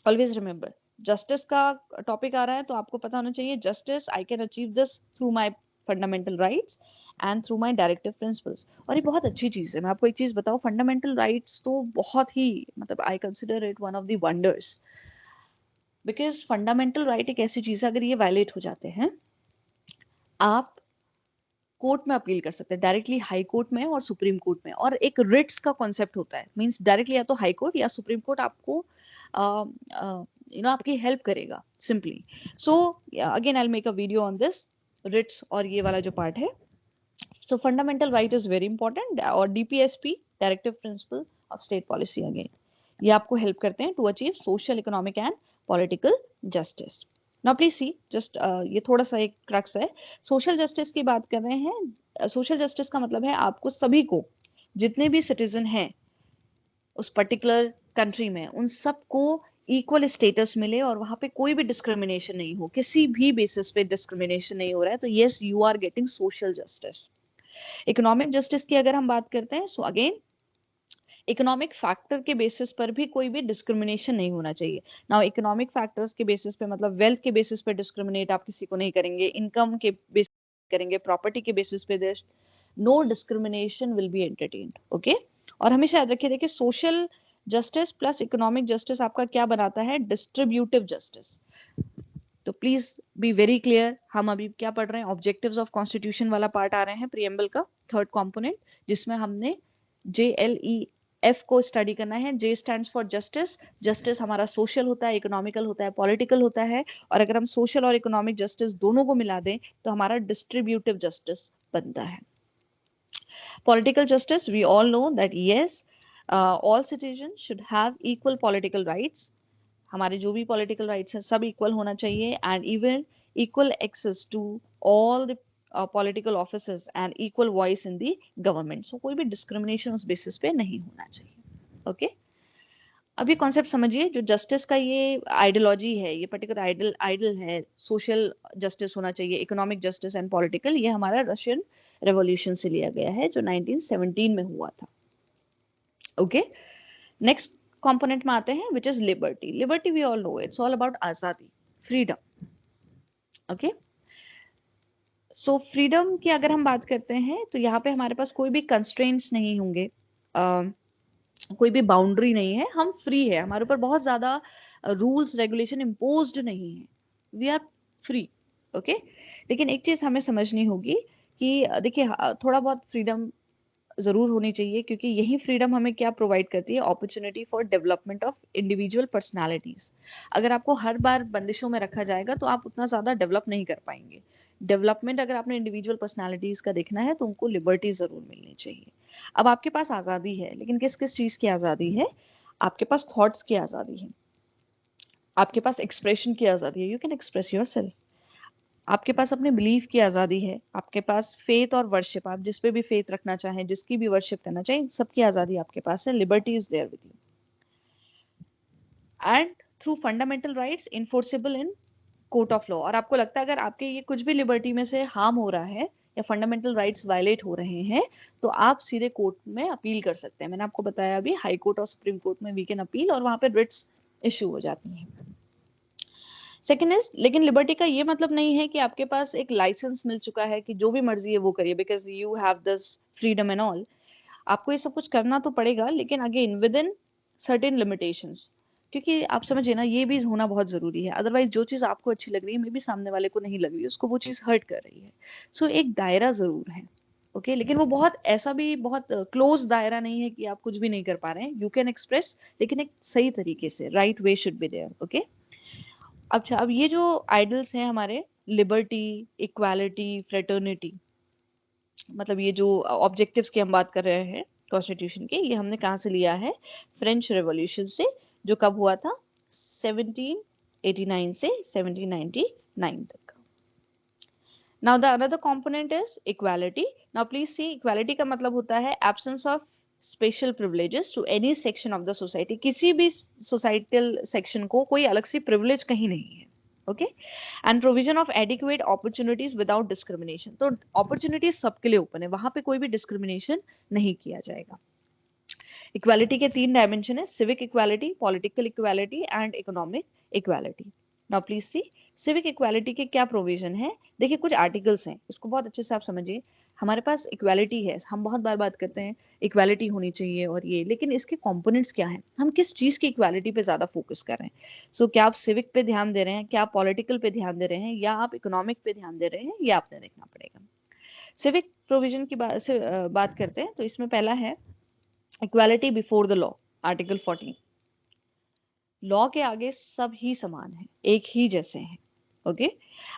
ऑलवेज रिमेंबर, जस्टिस का टॉपिक आ रहा है तो आपको पता होना चाहिए, justice I can achieve this through my fundamental rights and through my directive principles. और ये बहुत अच्छी चीज है। मैं आपको एक चीज बताऊं, फंडामेंटल राइट्स तो बहुत ही, मतलब I consider it one of the wonders, because fundamental right एक ऐसी चीज है, अगर ये वायलेट हो जाते हैं, आप कोर्ट में अपील कर सकते हैं, डायरेक्टली हाई कोर्ट में और सुप्रीम कोर्ट में। और एक रिट्स का कॉन्सेप्ट होता है, मींस डायरेक्टली या तो हाई कोर्ट या सुप्रीम कोर्ट आपको आपकी हेल्प करेगा simply. So again I will make a video on this writs और ये वाला जो पार्ट है। So fundamental right is very important, और DPSP, directive principle of state policy, again ये आपको हेल्प करते हैं to achieve social, economic and political justice. Now please see, just ये थोड़ा सा एक क्रक्स है। सोशल जस्टिस की बात कर रहे हैं। सोशल जस्टिस का मतलब है आपको सभी को, जितने भी सिटीजन हैं उस पर्टिकुलर कंट्री में, उन सबको इक्वल स्टेटस मिले और वहां पे कोई भी डिस्क्रिमिनेशन नहीं हो, किसी भी बेसिस पे डिस्क्रिमिनेशन नहीं हो रहा है, तो yes, you are getting social justice. Economic justice की अगर हम बात करते हैं, सो अगेन इकोनॉमिक फैक्टर के बेसिस पर भी कोई भी डिस्क्रिमिनेशन नहीं होना चाहिए। नाउ इकोनॉमिक फैक्टर्स के बेसिस पे मतलब वेल्थ के बेसिस पे डिस्क्रिमिनेट आप किसी को नहीं करेंगे, इनकम के बेसिस करेंगे, प्रॉपर्टी के बेसिस पे no discrimination will be entertained. Okay, और हमेशा याद रखिए, देखिए social justice plus economic justice आपका क्या बनाता है? Distributive justice. तो प्लीज बी वेरी क्लियर, हम अभी क्या पढ़ रहे हैं? ऑब्जेक्टिव्स ऑफ कॉन्स्टिट्यूशन वाला पार्ट आ रहे हैं प्रियम्बल का, थर्ड कंपोनेंट, जिसमें हमने JLEF को स्टडी करना है। J stands for justice. Justice हमारा सोशल होता है, इकोनॉमिकल होता है, पॉलिटिकल होता है, और अगर हम सोशल और इकोनॉमिक जस्टिस दोनों को मिला दें, तो हमारा डिस्ट्रीब्यूटिव जस्टिस बनता है। Political justice, we all know that yes, all citizens should have equal political rights. हमारे जो भी पॉलिटिकल राइट्स हैं सब इक्वल होना चाहिए, and even equal access to all the political offices and equal voice in the government. So कोई भी discrimination उस बेसिस पे नहीं होना चाहिए। ओके, अब ये कॉन्सेप्ट समझिए, जो जस्टिस का ये आइडियोलॉजी है, ये पर्टिकुलर आइडल है, सोशल जस्टिस होना चाहिए, इकोनॉमिक जस्टिस एंड पॉलिटिकल, ये हमारा रशियन रेवोल्यूशन से लिया गया है, जो 1917 में हुआ था। ओके, नेक्स्ट कंपोनेंट में आते हैं, which is liberty. Liberty we all know, it's all about आजादी, फ्रीडम। ओके, सो फ्रीडम की अगर हम बात करते हैं, तो यहाँ पे हमारे पास कोई भी कंस्ट्रेंट्स नहीं होंगे, कोई भी बाउंड्री नहीं है, हम फ्री है, हमारे ऊपर बहुत ज्यादा रूल्स रेगुलेशन इम्पोज्ड नहीं है, वी आर फ्री। ओके, लेकिन एक चीज हमें समझनी होगी कि देखिए थोड़ा बहुत फ्रीडम जरूर होनी चाहिए, क्योंकि यही फ्रीडम हमें क्या प्रोवाइड करती है, opportunity for development of individual personalities. अगर आपको हर बार बंदिशों में रखा जाएगा तो आप उतना ज्यादा डेवलप नहीं कर पाएंगे। डेवलपमेंट अगर आपने इंडिविजुअल पर्सनालिटीज का देखना है तो उनको लिबर्टी जरूर मिलनी चाहिए। अब आपके पास आजादी है, लेकिन किस किस चीज की आजादी है? आपके पास थॉट्स की आजादी है, आपके पास एक्सप्रेशन की आजादी है, यू कैन एक्सप्रेस योरसेल्फ। आपके पास अपने बिलीफ की आजादी है, आपके पास फेथ और वर्शिप, आप जिस पे भी फेथ रखना चाहें, जिसकी भी वर्शिप करना चाहें, सबकी आजादी आपके पास है। Liberty is there with you and through fundamental rights enforceable in court of law. और आपको लगता है अगर आपके ये कुछ भी लिबर्टी में से हार्म हो रहा है या फंडामेंटल राइट्स वायलेट हो रहे हैं, तो आप सीधे कोर्ट में अपील कर सकते हैं। मैंने आपको बताया अभी, हाई कोर्ट और सुप्रीम कोर्ट में वी कैन अपील, और वहां पे रिट्स इशू हो जाती हैं। सेकेंड इज, लेकिन लिबर्टी का ये मतलब नहीं है कि आपके पास एक लाइसेंस मिल चुका है कि जो भी मर्जी है वो करिए, because you have this freedom and all. आपको ये सब कुछ करना तो पड़ेगा, लेकिन again with in certain limitations. क्योंकि आप समझिए ना, ये भी होना बहुत जरूरी है। अदरवाइज जो चीज आपको अच्छी लग रही है, मे बी सामने वाले को नहीं लग रही है, उसको वो चीज हर्ट कर रही है। सो एक दायरा जरूर है, ओके लेकिन वो बहुत ऐसा भी बहुत क्लोज दायरा नहीं है कि आप कुछ भी नहीं कर पा रहे हैं। यू कैन एक्सप्रेस, लेकिन एक सही तरीके से, right way should be there, okay. अच्छा, अब ये जो आइडल्स हैं हमारे, लिबर्टी, इक्वालिटी, फ्रेटर्निटी, मतलब ये जो ऑब्जेक्टिव्स की हम बात कर रहे हैं कॉन्स्टिट्यूशन के, ये हमने कहाँ से लिया है? फ्रेंच रेवोल्यूशन से, जो कब हुआ था? 1789 से 1799 तक। Now the another component is equality. Now please see, equality का मतलब होता है absence of special privileges to any section of the society. किसी भी सोसाइटल सेक्शन को कोई अलग सी प्रिविलेज कहीं नहीं है, okay. And provision of adequate opportunities without discrimination. तो अपॉर्चुनिटीज सबके लिए ओपन है, वहां पे कोई भी डिस्क्रिमिनेशन नहीं किया जाएगा। इक्वालिटी के तीन डायमेंशन है, civic equality, political equality and economic equality. Now please C, civic equality के क्या प्रोविजन है? देखिए कुछ आर्टिकल्स हैं, इसको बहुत अच्छे से आप समझिए। हमारे पास इक्वालिटी है, हम बहुत बार बात करते हैं इक्वालिटी होनी चाहिए और ये, लेकिन इसके कंपोनेंट्स क्या हैं? हम किस चीज की इक्वालिटी पे ज्यादा फोकस कर रहे हैं? सो क्या आप सिविक पे ध्यान दे रहे हैं, क्या आप पॉलिटिकल पे ध्यान दे रहे हैं, या आप इकोनॉमिक पे ध्यान दे रहे हैं? ये आपने देखना पड़ेगा। सिविक प्रोविजन की बात करते हैं, तो इसमें पहला है equality before the law, article 14। Law के आगे सब ही समान है, एक ही जैसे हैं, ओके।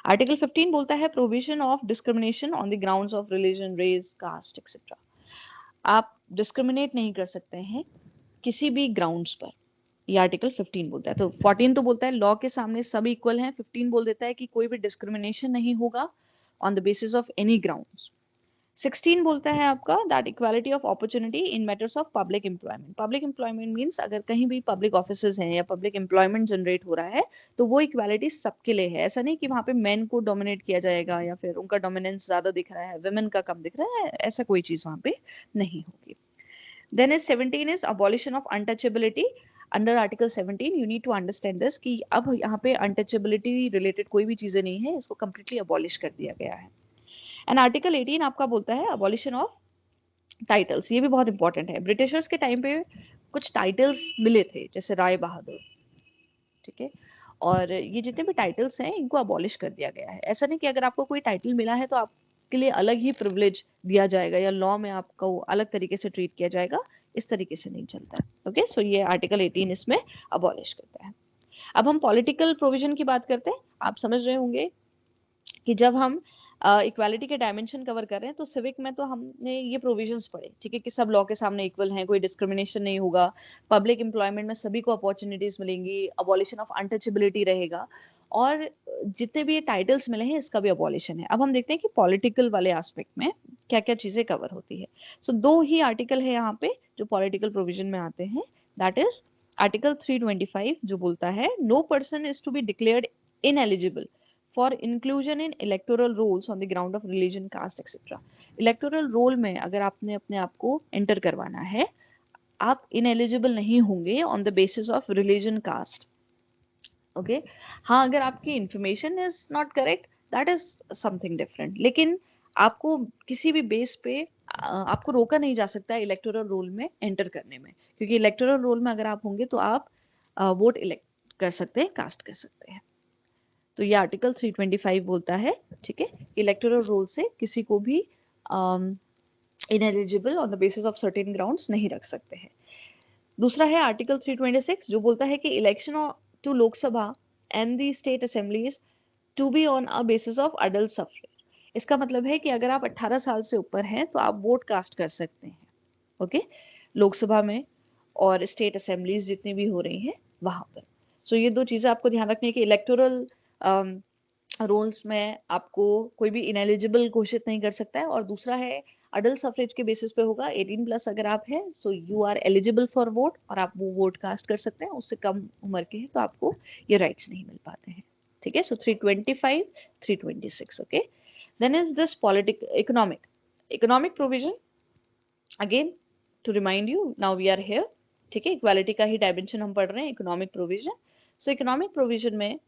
आर्टिकल 15 बोलता है provision of discrimination on the grounds of religion, race, caste etcetera. आप डिस्क्रिमिनेट नहीं कर सकते हैं किसी भी ग्राउंड्स पर, ये आर्टिकल 15 बोलता है। तो 14 तो बोलता है लॉ के सामने सब इक्वल हैं, 15 बोल देता है कि कोई भी डिस्क्रिमिनेशन नहीं होगा on the basis of any grounds. 16 बोलता है आपका that equality of opportunity in matters of public employment. Public employment means अगर कहीं भी पब्लिक ऑफिसेज हैं या पब्लिक एम्प्लॉयमेंट जनरेट हो रहा है, तो वो इक्वालिटी सबके लिए है। ऐसा नहीं कि वहां पे मेन को डोमिनेट किया जाएगा या फिर उनका डोमिनेंस ज्यादा दिख रहा है, वुमेन का कम दिख रहा है, ऐसा कोई चीज वहां पे नहीं होगी। Then is 17 is abolition of untouchability. Under article 17 you need to understand this कि अब यहाँ पे अनटचेबिलिटी रिलेटेड कोई भी चीजें नहीं है, इसको कंप्लीटली अबॉलिश कर दिया गया है। एंड आर्टिकल 18 आपका बोलता है अबॉलिशन ऑफ टाइटल्स। ये भी बहुत इंपॉर्टेंट है। ब्रिटिशर्स के टाइम पे कुछ टाइटल्स मिले थे, जैसे राय बहादुर, ठीक है, और ये जितने भी टाइटल्स हैं इनको अबॉलिश कर दिया गया है। ऐसा नहीं कि अगर आपको कोई टाइटल मिला है तो आपके लिए अलग ही प्रिविलेज दिया जाएगा या लॉ में आपको अलग तरीके से ट्रीट किया जाएगा, इस तरीके से नहीं चलता है, ओके। सो ये आर्टिकल 18 इसमें अबॉलिश करता है। अब हम पॉलिटिकल प्रोविजन की बात करते हैं। आप समझ रहे होंगे कि जब हम इक्वालिटी के डायमेंशन कवर कर रहे हैं, तो सिविक में तो हमने ये प्रोविजंस पढ़े, ठीक है, कि सब लॉ के सामने इक्वल हैं, कोई डिस्क्रिमिनेशन नहीं होगा, पब्लिक एम्प्लॉयमेंट में सभी को अपॉर्चुनिटीज मिलेंगी, अबॉलिशन ऑफ अनटचेबिलिटी रहेगा, और जितने भी ये टाइटल्स मिले हैं इसका भी अबॉलिशन है। अब हम देखते हैं कि पॉलिटिकल वाले एस्पेक्ट में क्या क्या चीजें कवर होती है। सो दो ही आर्टिकल है यहाँ पे जो पॉलिटिकल प्रोविजन में आते हैं, दैट इज आर्टिकल 325 जो बोलता है no person is to be declared ineligible for inclusion in electoral rolls on the ground of religion, caste etcetera. Electoral roll में अगर आपने अपने आप को एंटर करवाना है, आप इनएलिजिबल नहीं होंगे on the basis of religion, caste, okay. हाँ, अगर आपकी information is not correct, that is something different, लेकिन आपको किसी भी बेस पे आपको रोका नहीं जा सकता इलेक्टोरल रोल में एंटर करने में, क्योंकि इलेक्टोरल रोल में अगर आप होंगे तो आप वोट इलेक्ट कर सकते हैं, कास्ट कर सकते हैं। तो ये आर्टिकल 325 बोलता है, ठीक है, इलेक्टोरल रोल से किसी को भी ineligible on the basis of certain grounds नहीं रख सकते हैं। दूसरा है आर्टिकल 326 जो बोलता है कि election to Lok Sabha and the state assemblies to be on a basis of adult suffrage. इसका मतलब है कि अगर आप 18 साल से ऊपर हैं तो आप वोट कास्ट कर सकते हैं, ओके, लोकसभा में और स्टेट असेंबलीज जितनी भी हो रही हैं वहां पर। सो ये दो चीजें आपको ध्यान रखनी है कि इलेक्टोरल रूल्स में आपको कोई भी इनएलिजिबल घोषित नहीं कर सकता है। और दूसरा है अडल्ट सफरेज के बेसिस पे होगा, 18 प्लस अगर आप हैं so you are eligible for vote और आप वो वोट कास्ट कर सकते हैं। उससे कम उम्र के हैं तो आपको ये राइट्स नहीं मिल पाते हैं, ठीक है। सो 325 326, ओके। Then is this politic economic provision, again to remind you now we are here, ठीक है। इक्वालिटी का ही डायमेंशन हम पढ़ रहे हैं, इकोनॉमिक प्रोविजन। सो इकोनॉमिक प्रोविजन में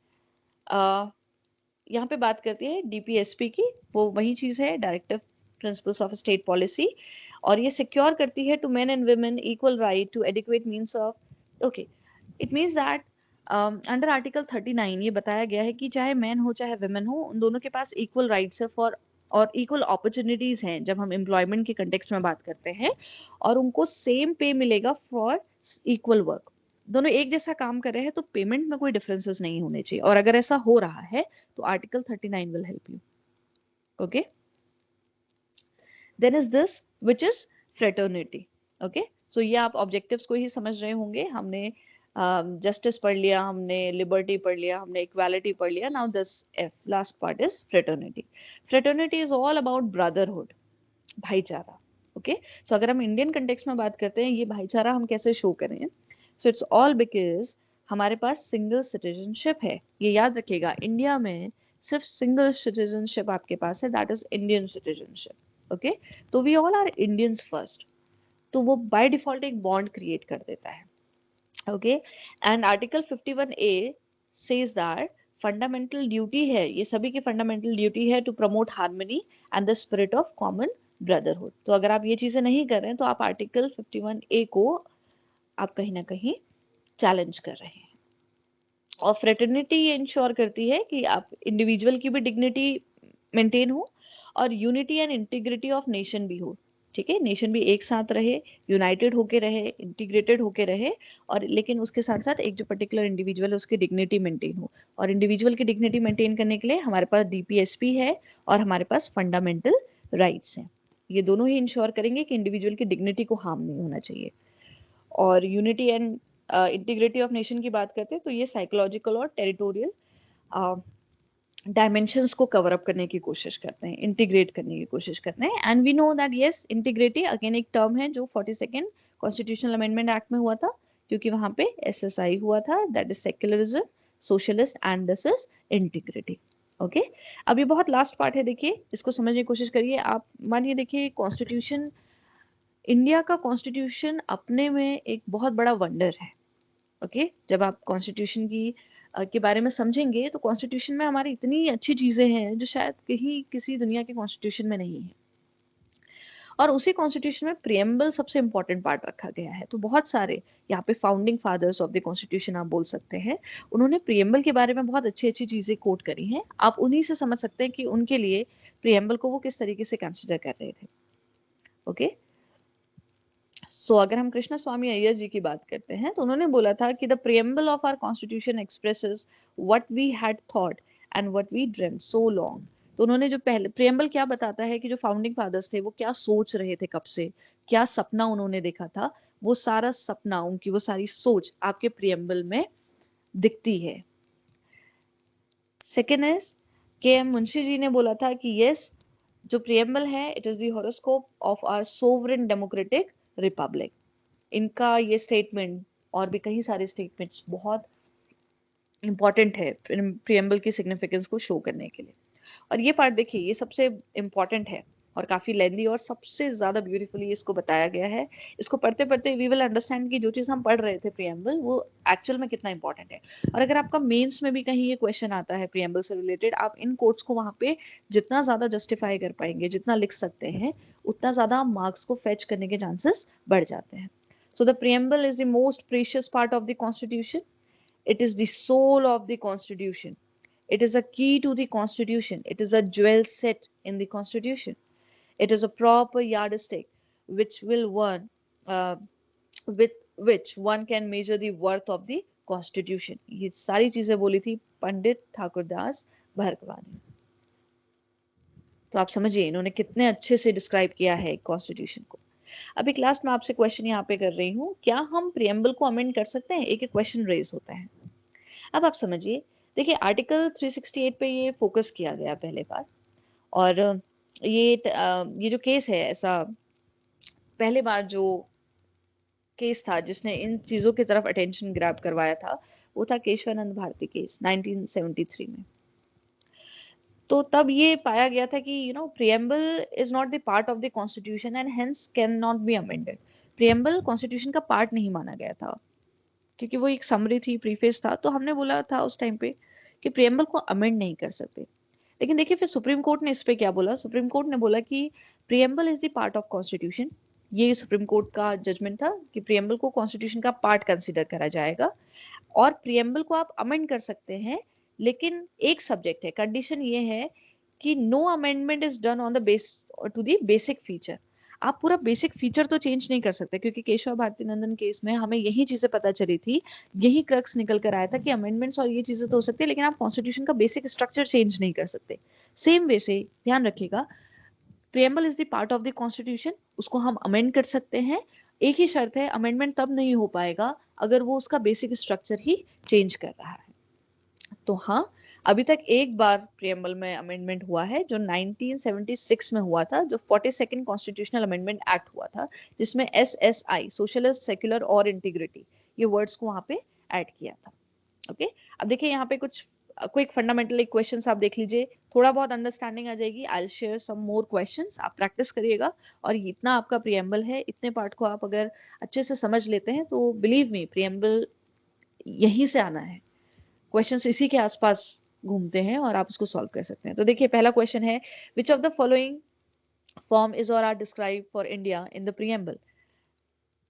यहाँ पे बात करती है डीपीएसपी की, वो वही चीज है, directive principles of state policy, और ये सिक्योर करती है to men and women equal right to adequate means of, okay, it means that under article 39 ये बताया गया है कि चाहे मैन हो चाहे वुमेन हो, उन दोनों के पास इक्वल राइट्स है फॉर और इक्वल अपॉर्चुनिटीज हैं जब हम एम्प्लॉयमेंट के कंटेक्स्ट में बात करते हैं, और उनको सेम पे मिलेगा फॉर इक्वल वर्क। दोनों एक जैसा काम कर रहे हैं तो पेमेंट में कोई डिफरेंसेस नहीं होने चाहिए, और अगर ऐसा हो रहा है तो article 39 will help you, okay. Then is this which is fraternity, okay. So ये आप ऑब्जेक्टिव्स को ही समझ रहे होंगे। हमने जस्टिस पढ़ लिया, हमने लिबर्टी पढ़ लिया, हमने इक्वालिटी पढ़ लिया। Now this F last part is fraternity. Fraternity is all about brotherhood, भाईचारा, ओके। सो अगर हम इंडियन कंटेक्स्ट में बात करते हैं ये भाईचारा हम कैसे शो करें, सो इट्स ऑल बिकॉज हमारे पास सिंगल सिटीजनशिप है। ये याद रखिएगा, इंडिया में सिर्फ सिंगल सिटीजनशिप आपके पास है, that is Indian citizenship, okay. तो we all are Indians first, तो वो बाय डिफॉल्ट एक बॉन्ड क्रिएट कर देता है, okay. And article 51A says that fundamental duty है, ये सभी की फंडामेंटल ड्यूटी है to promote harmony and the spirit of common brotherhood. तो अगर आप ये चीजें नहीं कर रहे हैं तो आप आर्टिकल 51A को आप कहीं ना कहीं चैलेंज कर रहे हैं। और फ्रेटर्निटी ये इंश्योर करती है कि आप इंडिविजुअल की भी डिग्निटी मेंटेन हो और unity and integrity of nation भी हो, ठीक है। नेशन भी एक साथ रहे, यूनाइटेड होके रहे, इंटीग्रेटेड होके रहे, और लेकिन उसके साथ साथ एक जो पर्टिकुलर इंडिविजुअल है उसकी डिग्निटी मेंटेन हो। और इंडिविजुअल की डिग्निटी मेंटेन करने के लिए हमारे पास डीपीएसपी है और हमारे पास फंडामेंटल राइट्स हैं। ये दोनों ही इंश्योर करेंगे कि इंडिविजुअल की डिग्निटी को हार्म नहीं होना चाहिए। और unity and integrity of nation की बात करते हैं तो ये साइकोलॉजिकल और टेरिटोरियल डायमेंशंस को कवर अप करने की कोशिश करते हैं, इंटीग्रेट करने की कोशिश करते हैं। And we know that yes, integrity again एक टर्म है जो 42nd कॉन्स्टिट्यूशनल अमेंडमेंट एक्ट में हुआ था, क्योंकि वहां पे एसएसआई हुआ था, that is secularism, socialist and this is integrity, okay. अब ये बहुत लास्ट पार्ट है, देखिए इसको समझने की कोशिश करिए आप। मानिए देखिए कॉन्स्टिट्यूशन, इंडिया का कॉन्स्टिट्यूशन अपने में एक बहुत बड़ा वंडर है, ओके। जब आप कॉन्स्टिट्यूशन की के बारे में समझेंगे तो कॉन्स्टिट्यूशन में हमारी इतनी अच्छी चीजें हैं जो शायद कहीं किसी दुनिया के कॉन्स्टिट्यूशन में नहीं है। और उसी कॉन्स्टिट्यूशन में प्रियम्बल सबसे इंपॉर्टेंट पार्ट रखा गया है। तो बहुत सारे यहाँ पे founding fathers of the constitution आप बोल सकते हैं, उन्होंने प्रियम्बल के बारे में बहुत अच्छी अच्छी चीजें कोट करी हैं। आप उन्हीं से समझ सकते हैं कि उनके लिए प्रियम्बल को वो किस तरीके से कंसिडर कर रहे थे, ओके। सो अगर हम कृष्ण स्वामी अय्यर जी की बात करते हैं तो उन्होंने बोला था कि the preamble of our constitution expresses what we had thought and what we dreamed so long. तो उन्होंने जो पहले प्रियम्बल क्या बताता है कि जो फाउंडिंग फादर्स थे वो क्या सोच रहे थे, कब से क्या सपना उन्होंने देखा था, वो सारा सपना, उनकी वो सारी सोच आपके प्रियम्बल में दिखती है। Second is K M Munshi ji ने बोला था कि यस, जो प्रियम्बल है it is the horoscope of our sovereign democratic republic. इनका ये स्टेटमेंट और भी कई सारे स्टेटमेंट्स बहुत इंपॉर्टेंट है प्रियम्बल की सिग्निफिकेंस को शो करने के लिए। और ये पार्ट देखिए, ये सबसे इंपॉर्टेंट है और काफी लेंदी और सबसे ज्यादा ब्यूटीफुली इसको बताया गया है। इसको पढ़ते पढ़ते वी विल अंडरस्टैंड कि जो चीज हम पढ़ रहे थे प्रियम्बल वो एक्चुअल में कितना इंपॉर्टेंट है। और अगर आपका मेंस में भी कहीं ये क्वेश्चन आता है प्रियम्बल से रिलेटेड, आप इन कोट्स को वहां पे जितना ज्यादा जस्टिफाई कर पाएंगे, जितना लिख सकते हैं, उतना ज्यादा मार्क्स को फेच करने के चांसेस बढ़ जाते हैं। So the preamble is the most precious part of the constitution. It is the soul of the constitution. It is a key to the constitution. It is a jewel set in the constitution. It is a proper yardstick which will one with which one can measure the worth of the constitution. ये सारी चीजें बोली थी पंडित ठाकुरदास भारद्वाज ने। तो आप समझिए इन्होंने कितने अच्छे से डिस्क्राइब किया है कॉन्स्टिट्यूशन को। अभी क्लास में आपसे क्वेश्चन यहाँ पे कर रही हूँ, क्या हम प्रियम्बल को अमेंड कर सकते हैं? एक एक क्वेश्चन रेज होता है। अब आप समझिए, देखिए आर्टिकल 368 पे ये फोकस किया गया पहले बार, और ये जो केस है, ऐसा पहले बार जो केस था जिसने इन चीजों की तरफ अटेंशन ग्रैब करवाया था, वो था केशवानंद भारती केस 1973 में। तो तब ये पाया गया था कि preamble is not the part of the constitution and hence can not be amended. Preamble constitution का पार्ट नहीं माना गया था, क्योंकि वो एक समरी थी, प्रीफेस था। तो हमने बोला था उस टाइम पे कि प्रियम्बल को अमेंड नहीं कर सकते। लेकिन देखिए फिर सुप्रीम कोर्ट ने इस पे क्या बोला। सुप्रीम कोर्ट ने बोला कि preamble is the part of constitution. ये सुप्रीम कोर्ट का जजमेंट था कि प्रियम्बल को कॉन्स्टिट्यूशन का पार्ट कंसिडर करा जाएगा, और प्रियम्बल को आप अमेंड कर सकते हैं, लेकिन एक सब्जेक्ट है, कंडीशन ये है कि no amendment is done on the base to the basic feature. आप पूरा बेसिक फीचर तो चेंज नहीं कर सकते, क्योंकि केशव भारती नंदन केस में हमें यही चीजें पता चली थी, यही क्रक्स निकल कर आया था कि अमेंडमेंट्स और ये चीजें तो हो सकती है, लेकिन आप कॉन्स्टिट्यूशन का बेसिक स्ट्रक्चर चेंज नहीं कर सकते। सेम वे से ध्यान रखिएगा, preamble is the part of the constitution, उसको हम अमेंड कर सकते हैं। एक ही शर्त है, अमेंडमेंट तब नहीं हो पाएगा अगर वो उसका बेसिक स्ट्रक्चर ही चेंज कर रहा है। तो हाँ, अभी तक एक बार प्रियम्बल में अमेंडमेंट हुआ है, जो 1976 में हुआ था, जो 42nd कॉन्स्टिट्यूशनल अमेंडमेंट एक्ट हुआ था, जिसमें SSI, सोशलिस्ट, सेक्युलर और इंटीग्रिटी, ये वर्ड्स को वहां पे ऐड किया था। ओके, अब देखिए यहाँ पे कुछ क्विक फंडामेंटल क्वेश्चंस आप देख लीजिए, थोड़ा बहुत अंडरस्टैंडिंग आ जाएगी। I will share some more questions, आप प्रैक्टिस करिएगा। और इतना आपका प्रियम्बल है, इतने पार्ट को आप अगर अच्छे से समझ लेते हैं तो बिलीव मी, प्रियम्बल यहीं से आना है। क्वेश्चंस इसी के आसपास घूमते हैं और आप उसको सॉल्व कर सकते हैं। तो देखिए पहला क्वेश्चन है, which of the following form is or are describe for India in the preamble.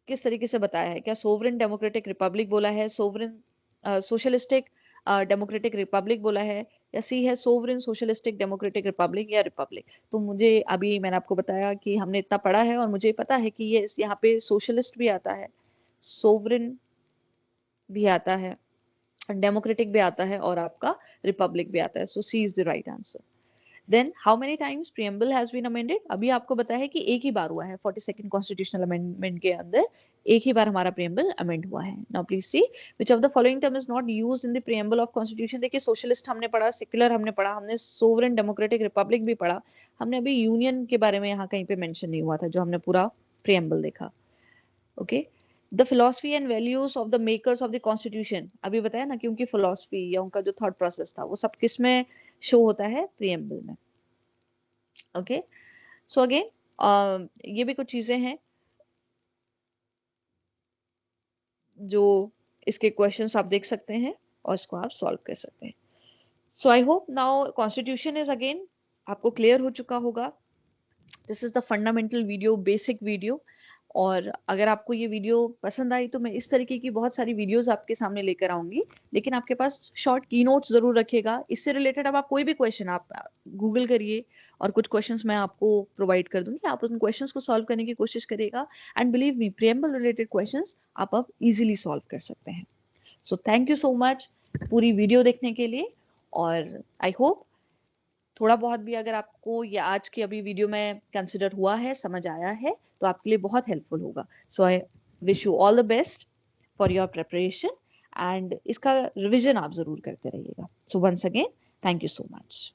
किस तरीके से बताया है? क्या सोवरेन डेमोक्रेटिक रिपब्लिक बोला है, सोवरेन सोशलिस्टिक डेमोक्रेटिक रिपब्लिक बोला है, या सी है सोवरेन सोशलिस्टिक डेमोक्रेटिक रिपब्लिक, या रिपब्लिक। तो मुझे अभी मैंने आपको बताया कि हमने इतना पढ़ा है और मुझे पता है कि ये यहाँ पे सोशलिस्ट भी आता है, सोवरेन भी आता है, डेमोक्रेटिक भी आता है, और आपका रिपब्लिक भी आता है। So C is the right answer. Then how many times preamble has been amended? अभी आपको बताया है कि एक ही बार हुआ है, 42nd कॉन्स्टिट्यूशनल अमेंडमेंट के अंदर एक ही बार हमारा प्रियम्बल अमेंड हुआ है। Now please C which of the following term is not used in the preamble of constitution. देखिए सोशलिस्ट हमने पढ़ा, सेक्युलर हमने पढ़ा, हमने सोवरेन डेमोक्रेटिक रिपब्लिक भी पढ़ा, हमने अभी यूनियन के बारे में यहाँ कहीं पे मेंशन नहीं हुआ था, जो हमने पूरा प्रियम्बल देखा। Okay, the philosophy and values of the makers of the constitution, अभी बताया ना कि उनकी फिलोसफी या उनका जो थॉट प्रोसेस था वो सब किस में शो होता है? प्रियम्बल में। ओके, सो अगेन ये भी कुछ चीजें हैं जो इसके क्वेश्चंस आप देख सकते हैं और इसको आप सॉल्व कर सकते हैं। So I hope now constitution is again आपको क्लियर हो चुका होगा। This is the fundamental video, basic video. और अगर आपको ये वीडियो पसंद आई तो मैं इस तरीके की बहुत सारी वीडियोस आपके सामने लेकर आऊंगी, लेकिन आपके पास शॉर्ट की नोट्स जरूर रखिएगा। इससे रिलेटेड अब आप कोई भी क्वेश्चन आप गूगल करिए, और कुछ क्वेश्चंस मैं आपको प्रोवाइड कर दूंगी, आप उन क्वेश्चंस को सॉल्व करने की कोशिश करिएगा। And believe me, preamble related questions आप अब इजीली सॉल्व कर सकते हैं। So thank you so much पूरी वीडियो देखने के लिए, और आई होप थोड़ा बहुत भी अगर आपको ये आज की अभी वीडियो में कंसिडर हुआ है, समझ आया है, तो आपके लिए बहुत हेल्पफुल होगा। So I wish you all the best for your preparation, and इसका रिविजन आप जरूर करते रहिएगा। So once again thank you so much.